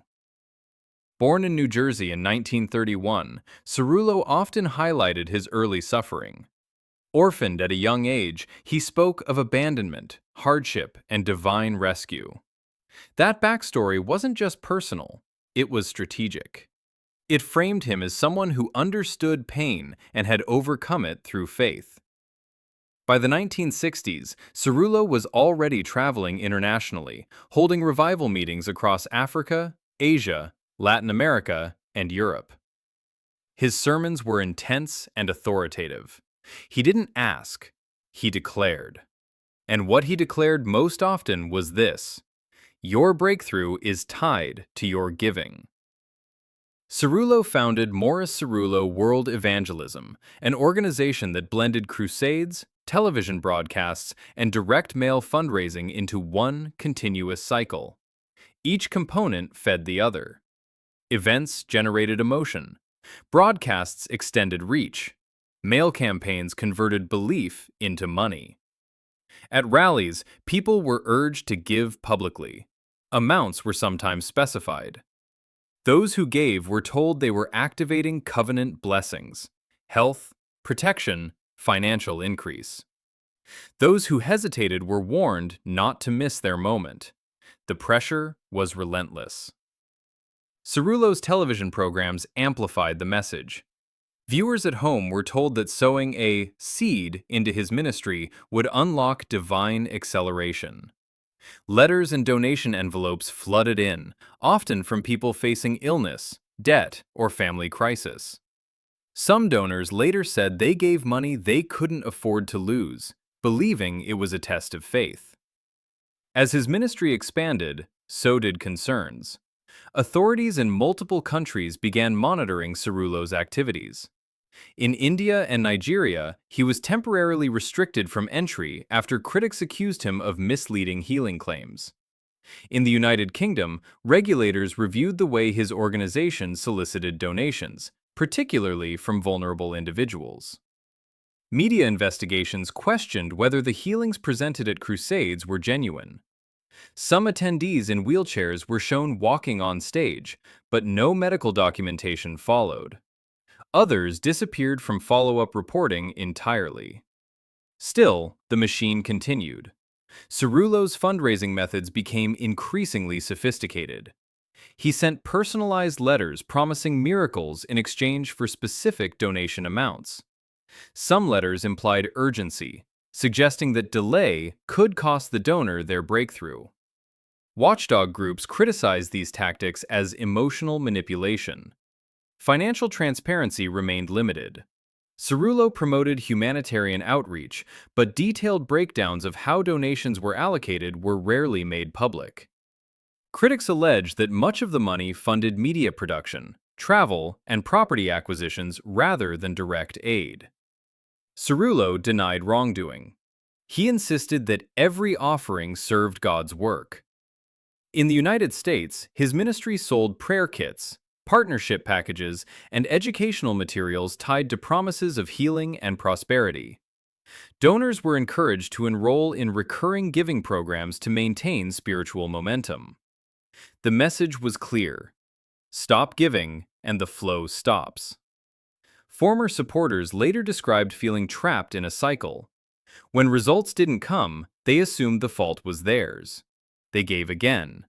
Born in New Jersey in 1931, Cerullo often highlighted his early suffering. Orphaned at a young age, he spoke of abandonment, hardship, and divine rescue. That backstory wasn't just personal, it was strategic. It framed him as someone who understood pain and had overcome it through faith. By the 1960s, Cerullo was already traveling internationally, holding revival meetings across Africa, Asia, Latin America, and Europe. His sermons were intense and authoritative. He didn't ask, he declared. And what he declared most often was this: your breakthrough is tied to your giving. Cerullo founded Morris Cerullo World Evangelism, an organization that blended crusades, television broadcasts, and direct mail fundraising into one continuous cycle. Each component fed the other. Events generated emotion. Broadcasts extended reach. Mail campaigns converted belief into money. At rallies, people were urged to give publicly. Amounts were sometimes specified. Those who gave were told they were activating covenant blessings: health, protection, financial increase. Those who hesitated were warned not to miss their moment. The pressure was relentless. Cerullo's television programs amplified the message. Viewers at home were told that sowing a seed into his ministry would unlock divine acceleration. Letters and donation envelopes flooded in, often from people facing illness, debt, or family crisis. Some donors later said they gave money they couldn't afford to lose, believing it was a test of faith. As his ministry expanded, so did concerns. Authorities in multiple countries began monitoring Cerullo's activities. In India and Nigeria, he was temporarily restricted from entry after critics accused him of misleading healing claims. In the United Kingdom, regulators reviewed the way his organization solicited donations, particularly from vulnerable individuals. Media investigations questioned whether the healings presented at crusades were genuine. Some attendees in wheelchairs were shown walking on stage, but no medical documentation followed. Others disappeared from follow-up reporting entirely. Still, the machine continued. Cerullo's fundraising methods became increasingly sophisticated. He sent personalized letters promising miracles in exchange for specific donation amounts. Some letters implied urgency, suggesting that delay could cost the donor their breakthrough. Watchdog groups criticized these tactics as emotional manipulation. Financial transparency remained limited. Cerullo promoted humanitarian outreach, but detailed breakdowns of how donations were allocated were rarely made public. Critics allege that much of the money funded media production, travel, and property acquisitions rather than direct aid. Cerullo denied wrongdoing. He insisted that every offering served God's work. In the United States, his ministry sold prayer kits, partnership packages, and educational materials tied to promises of healing and prosperity. Donors were encouraged to enroll in recurring giving programs to maintain spiritual momentum. The message was clear: stop giving, and the flow stops. Former supporters later described feeling trapped in a cycle. When results didn't come, they assumed the fault was theirs. They gave again,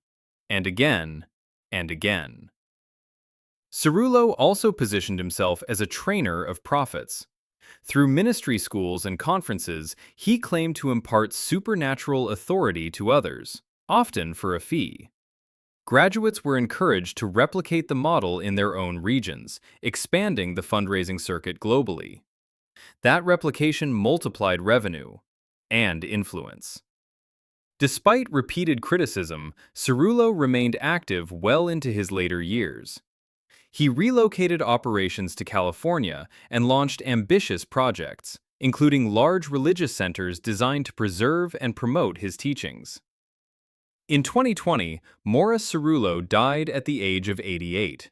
and again, and again. Cerullo also positioned himself as a trainer of prophets. Through ministry schools and conferences, he claimed to impart supernatural authority to others, often for a fee. Graduates were encouraged to replicate the model in their own regions, expanding the fundraising circuit globally. That replication multiplied revenue and influence. Despite repeated criticism, Cerullo remained active well into his later years. He relocated operations to California and launched ambitious projects, including large religious centers designed to preserve and promote his teachings. In 2020, Morris Cerullo died at the age of 88.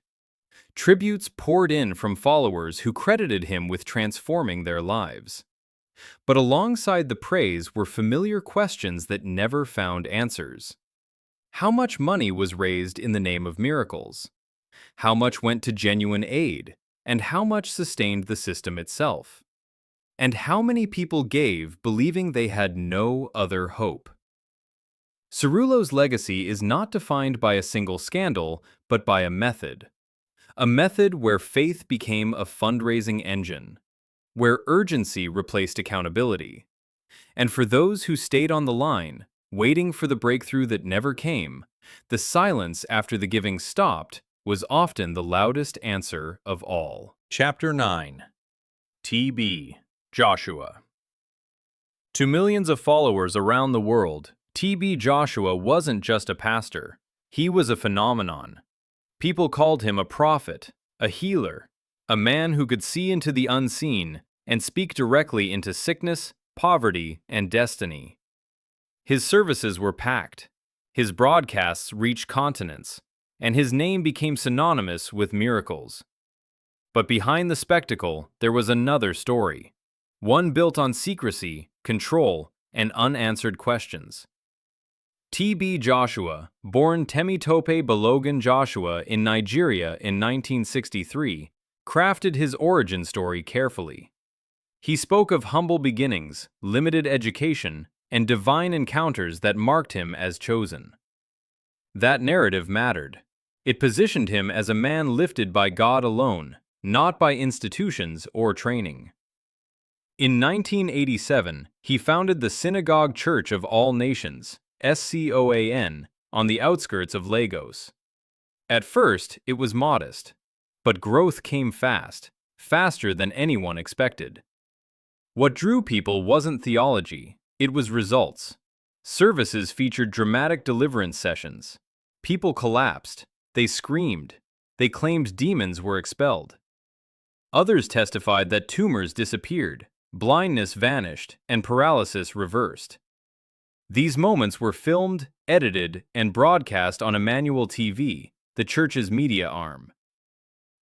Tributes poured in from followers who credited him with transforming their lives. But alongside the praise were familiar questions that never found answers. How much money was raised in the name of miracles? How much went to genuine aid? And how much sustained the system itself? And how many people gave believing they had no other hope? Cerullo's legacy is not defined by a single scandal, but by a method. A method where faith became a fundraising engine, where urgency replaced accountability. And for those who stayed on the line, waiting for the breakthrough that never came, the silence after the giving stopped was often the loudest answer of all. Chapter 9. T.B. Joshua. To millions of followers around the world, T.B. Joshua wasn't just a pastor. He was a phenomenon. People called him a prophet, a healer, a man who could see into the unseen and speak directly into sickness, poverty, and destiny. His services were packed. His broadcasts reached continents, and his name became synonymous with miracles. But behind the spectacle, there was another story, one built on secrecy, control, and unanswered questions. T.B. Joshua, born Temitope Balogun Joshua in Nigeria in 1963, crafted his origin story carefully. He spoke of humble beginnings, limited education, and divine encounters that marked him as chosen. That narrative mattered. It positioned him as a man lifted by God alone, not by institutions or training. In 1987, he founded the Synagogue Church of All Nations, SCOAN, on the outskirts of Lagos. At first, it was modest, but growth came fast, faster than anyone expected. What drew people wasn't theology, it was results. Services featured dramatic deliverance sessions. People collapsed, they screamed, they claimed demons were expelled. Others testified that tumors disappeared, blindness vanished, and paralysis reversed. These moments were filmed, edited, and broadcast on Emmanuel TV, the church's media arm.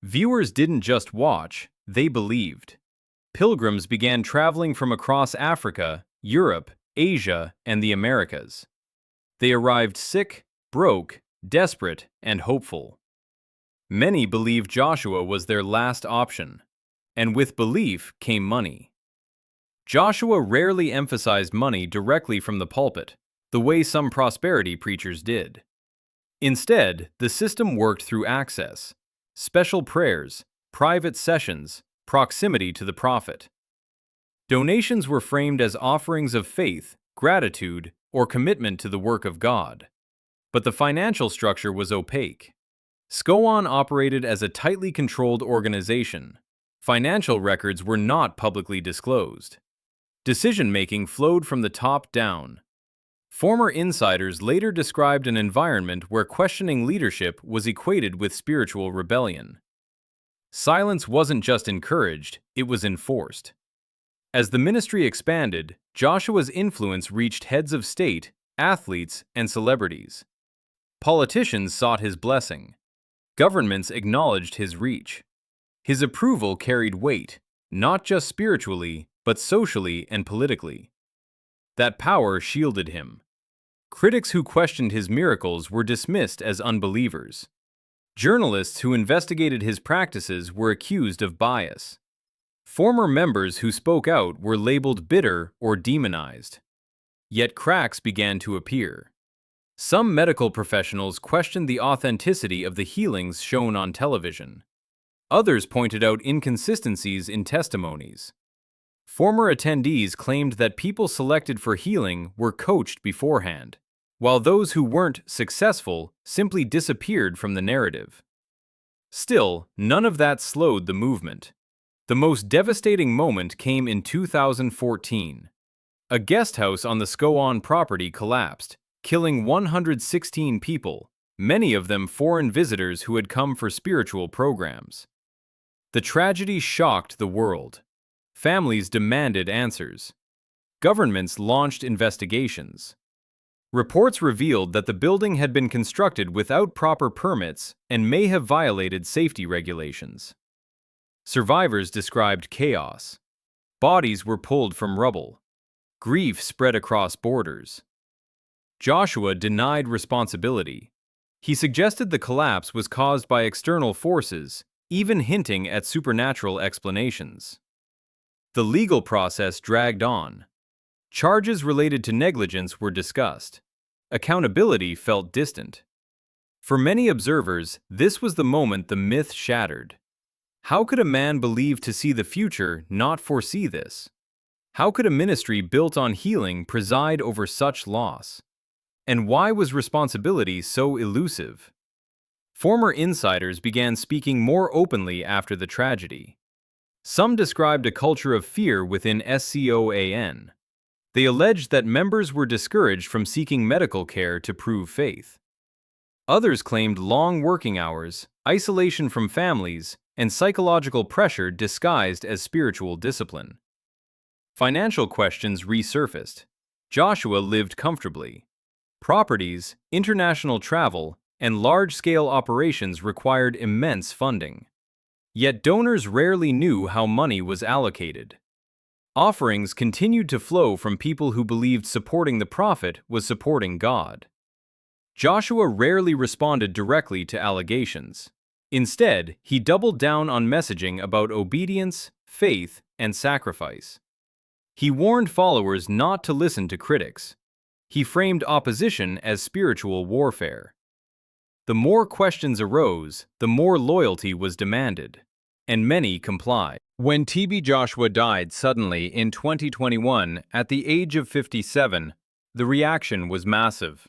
Viewers didn't just watch, they believed. Pilgrims began traveling from across Africa, Europe, Asia, and the Americas. They arrived sick, broke, desperate, and hopeful. Many believed Joshua was their last option, and with belief came money. Joshua rarely emphasized money directly from the pulpit, the way some prosperity preachers did. Instead, the system worked through access, special prayers, private sessions, proximity to the prophet. Donations were framed as offerings of faith, gratitude, or commitment to the work of God. But the financial structure was opaque. SCOAN operated as a tightly controlled organization. Financial records were not publicly disclosed. Decision-making flowed from the top down. Former insiders later described an environment where questioning leadership was equated with spiritual rebellion. Silence wasn't just encouraged, it was enforced. As the ministry expanded, Joshua's influence reached heads of state, athletes, and celebrities. Politicians sought his blessing. Governments acknowledged his reach. His approval carried weight, not just spiritually, but socially and politically. That power shielded him. Critics who questioned his miracles were dismissed as unbelievers. Journalists who investigated his practices were accused of bias. Former members who spoke out were labeled bitter or demonized. Yet cracks began to appear. Some medical professionals questioned the authenticity of the healings shown on television. Others pointed out inconsistencies in testimonies. Former attendees claimed that people selected for healing were coached beforehand, while those who weren't successful simply disappeared from the narrative. Still, none of that slowed the movement. The most devastating moment came in 2014. A guest house on the SCOAN property collapsed, killing 116 people, many of them foreign visitors who had come for spiritual programs. The tragedy shocked the world. Families demanded answers. Governments launched investigations. Reports revealed that the building had been constructed without proper permits and may have violated safety regulations. Survivors described chaos. Bodies were pulled from rubble. Grief spread across borders. Joshua denied responsibility. He suggested the collapse was caused by external forces, even hinting at supernatural explanations. The legal process dragged on. Charges related to negligence were discussed. Accountability felt distant. For many observers, this was the moment the myth shattered. How could a man believe to see the future not foresee this? How could a ministry built on healing preside over such loss? And why was responsibility so elusive? Former insiders began speaking more openly after the tragedy. Some described a culture of fear within SCOAN. They alleged that members were discouraged from seeking medical care to prove faith. Others claimed long working hours, isolation from families, and psychological pressure disguised as spiritual discipline. Financial questions resurfaced. Joshua lived comfortably. Properties, international travel, and large-scale operations required immense funding. Yet donors rarely knew how money was allocated. Offerings continued to flow from people who believed supporting the prophet was supporting God. Joshua rarely responded directly to allegations. Instead, he doubled down on messaging about obedience, faith, and sacrifice. He warned followers not to listen to critics. He framed opposition as spiritual warfare. The more questions arose, the more loyalty was demanded, and many complied. When TB Joshua died suddenly in 2021 at the age of 57, the reaction was massive.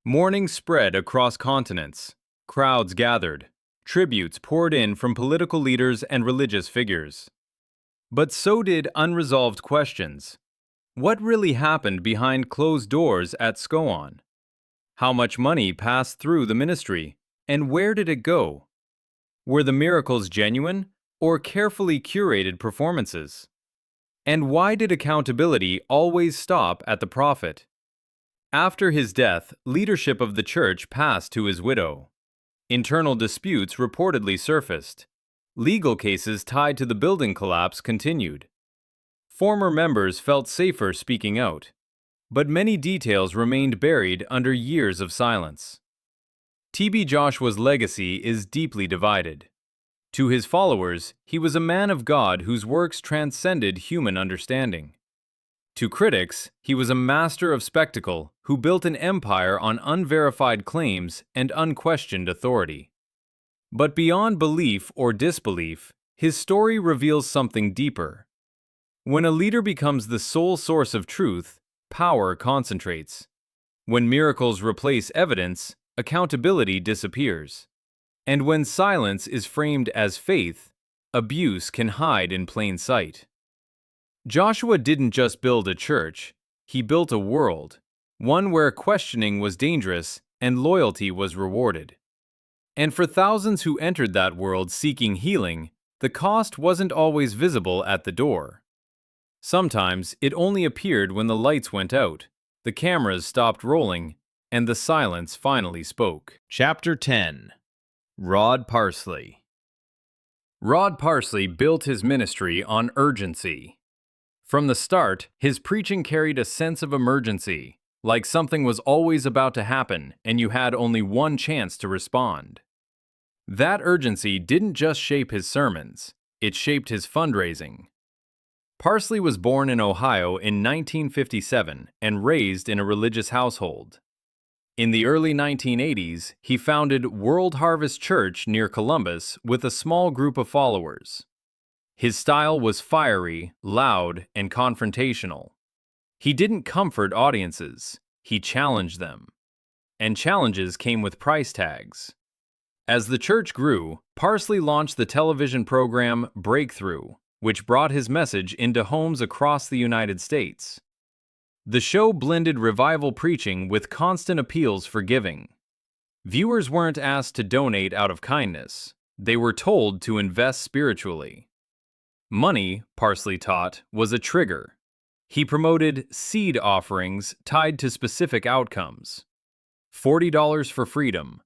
Mourning spread across continents. Crowds gathered. Tributes poured in from political leaders and religious figures. But so did unresolved questions. What really happened behind closed doors at SCOAN? How much money passed through the ministry, and where did it go? Were the miracles genuine, or carefully curated performances? And why did accountability always stop at the prophet? After his death, leadership of the church passed to his widow. Internal disputes reportedly surfaced. Legal cases tied to the building collapse continued. Former members felt safer speaking out, but many details remained buried under years of silence. TB Joshua's legacy is deeply divided. To his followers, he was a man of God whose works transcended human understanding. To critics, he was a master of spectacle who built an empire on unverified claims and unquestioned authority. But beyond belief or disbelief, his story reveals something deeper. When a leader becomes the sole source of truth, power concentrates. When miracles replace evidence, accountability disappears. And when silence is framed as faith, abuse can hide in plain sight. Joshua didn't just build a church, he built a world, one where questioning was dangerous and loyalty was rewarded. And for thousands who entered that world seeking healing, the cost wasn't always visible at the door. Sometimes it only appeared when the lights went out, the cameras stopped rolling, and the silence finally spoke. Chapter 10. Rod Parsley. Rod Parsley built his ministry on urgency. From the start, his preaching carried a sense of emergency, like something was always about to happen and you had only one chance to respond. That urgency didn't just shape his sermons, it shaped his fundraising. Parsley was born in Ohio in 1957 and raised in a religious household. In the early 1980s, he founded World Harvest Church near Columbus with a small group of followers. His style was fiery, loud, and confrontational. He didn't comfort audiences, he challenged them. And challenges came with price tags. As the church grew, Parsley launched the television program Breakthrough, which brought his message into homes across the United States. The show blended revival preaching with constant appeals for giving. Viewers weren't asked to donate out of kindness, they were told to invest spiritually. Money, Parsley taught, was a trigger. He promoted seed offerings tied to specific outcomes. $40 for freedom,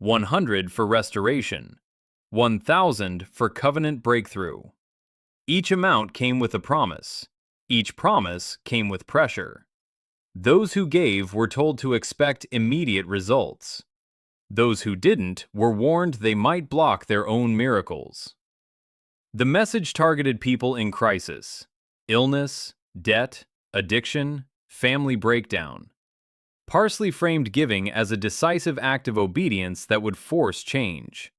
$100 for restoration, $1,000 for covenant breakthrough. Each amount came with a promise. Each promise came with pressure. Those who gave were told to expect immediate results. Those who didn't were warned they might block their own miracles. The message targeted people in crisis: illness, debt, addiction, family breakdown. Parsley framed giving as a decisive act of obedience that would force change.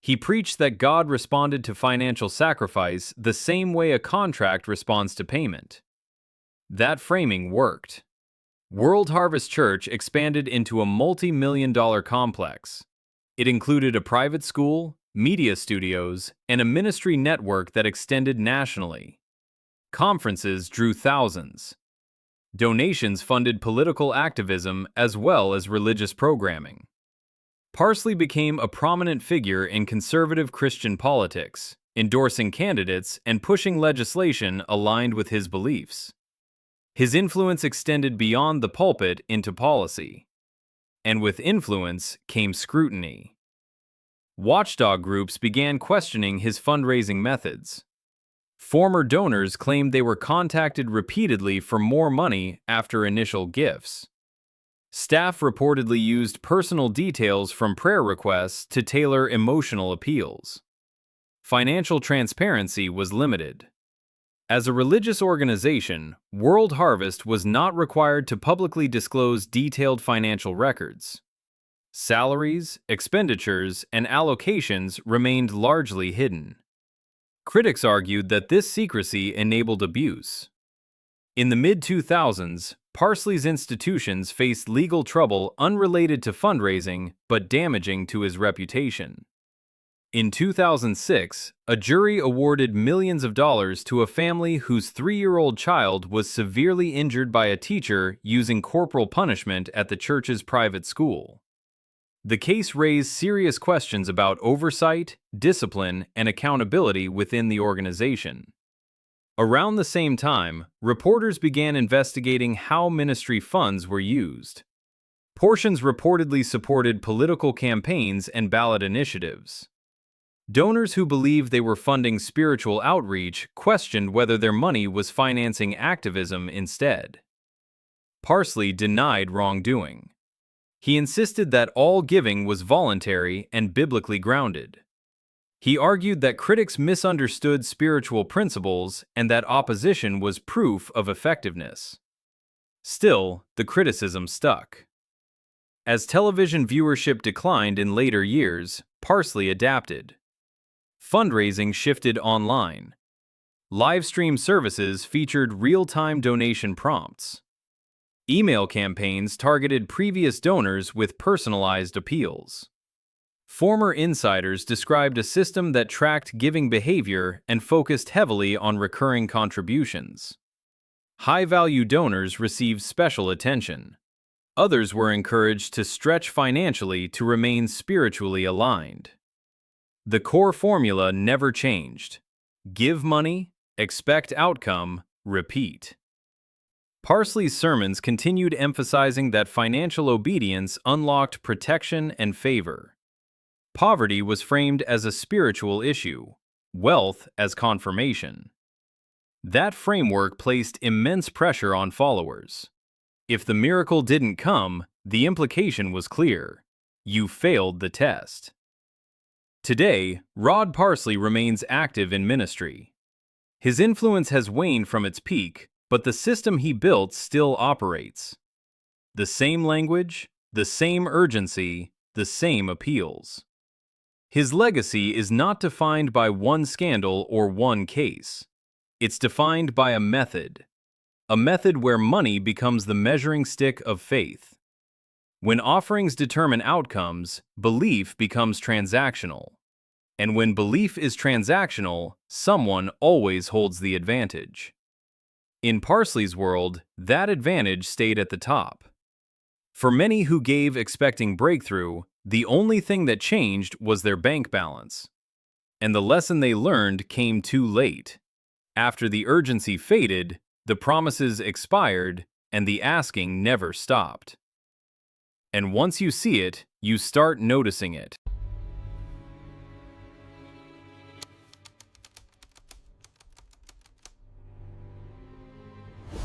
He preached that God responded to financial sacrifice the same way a contract responds to payment. That framing worked. World Harvest Church expanded into a multi-million-dollar complex. It included a private school, media studios, and a ministry network that extended nationally. Conferences drew thousands. Donations funded political activism as well as religious programming. Parsley became a prominent figure in conservative Christian politics, endorsing candidates and pushing legislation aligned with his beliefs. His influence extended beyond the pulpit into policy. And with influence came scrutiny. Watchdog groups began questioning his fundraising methods. Former donors claimed they were contacted repeatedly for more money after initial gifts. Staff reportedly used personal details from prayer requests to tailor emotional appeals. Financial transparency was limited. As a religious organization, World Harvest was not required to publicly disclose detailed financial records. Salaries, expenditures, and allocations remained largely hidden. Critics argued that this secrecy enabled abuse. In the mid-2000s, Parsley's institutions faced legal trouble unrelated to fundraising but damaging to his reputation. In 2006, a jury awarded millions of dollars to a family whose 3-year-old child was severely injured by a teacher using corporal punishment at the church's private school. The case raised serious questions about oversight, discipline, and accountability within the organization. Around the same time, reporters began investigating how ministry funds were used. Portions reportedly supported political campaigns and ballot initiatives. Donors who believed they were funding spiritual outreach questioned whether their money was financing activism instead. Parsley denied wrongdoing. He insisted that all giving was voluntary and biblically grounded. He argued that critics misunderstood spiritual principles and that opposition was proof of effectiveness. Still, the criticism stuck. As television viewership declined in later years, Parsley adapted. Fundraising shifted online. Live stream services featured real-time donation prompts. Email campaigns targeted previous donors with personalized appeals. Former insiders described a system that tracked giving behavior and focused heavily on recurring contributions. High-value donors received special attention. Others were encouraged to stretch financially to remain spiritually aligned. The core formula never changed. Give money, expect outcome, repeat. Parsley's sermons continued emphasizing that financial obedience unlocked protection and favor. Poverty was framed as a spiritual issue, wealth as confirmation. That framework placed immense pressure on followers. If the miracle didn't come, the implication was clear: you failed the test. Today, Rod Parsley remains active in ministry. His influence has waned from its peak, but the system he built still operates. The same language, the same urgency, the same appeals. His legacy is not defined by one scandal or one case. It's defined by a method where money becomes the measuring stick of faith. When offerings determine outcomes, belief becomes transactional. And when belief is transactional, someone always holds the advantage. In Parsley's world, that advantage stayed at the top. For many who gave expecting breakthrough, the only thing that changed was their bank balance. And the lesson they learned came too late. After the urgency faded, the promises expired, and the asking never stopped. And once you see it, you start noticing it.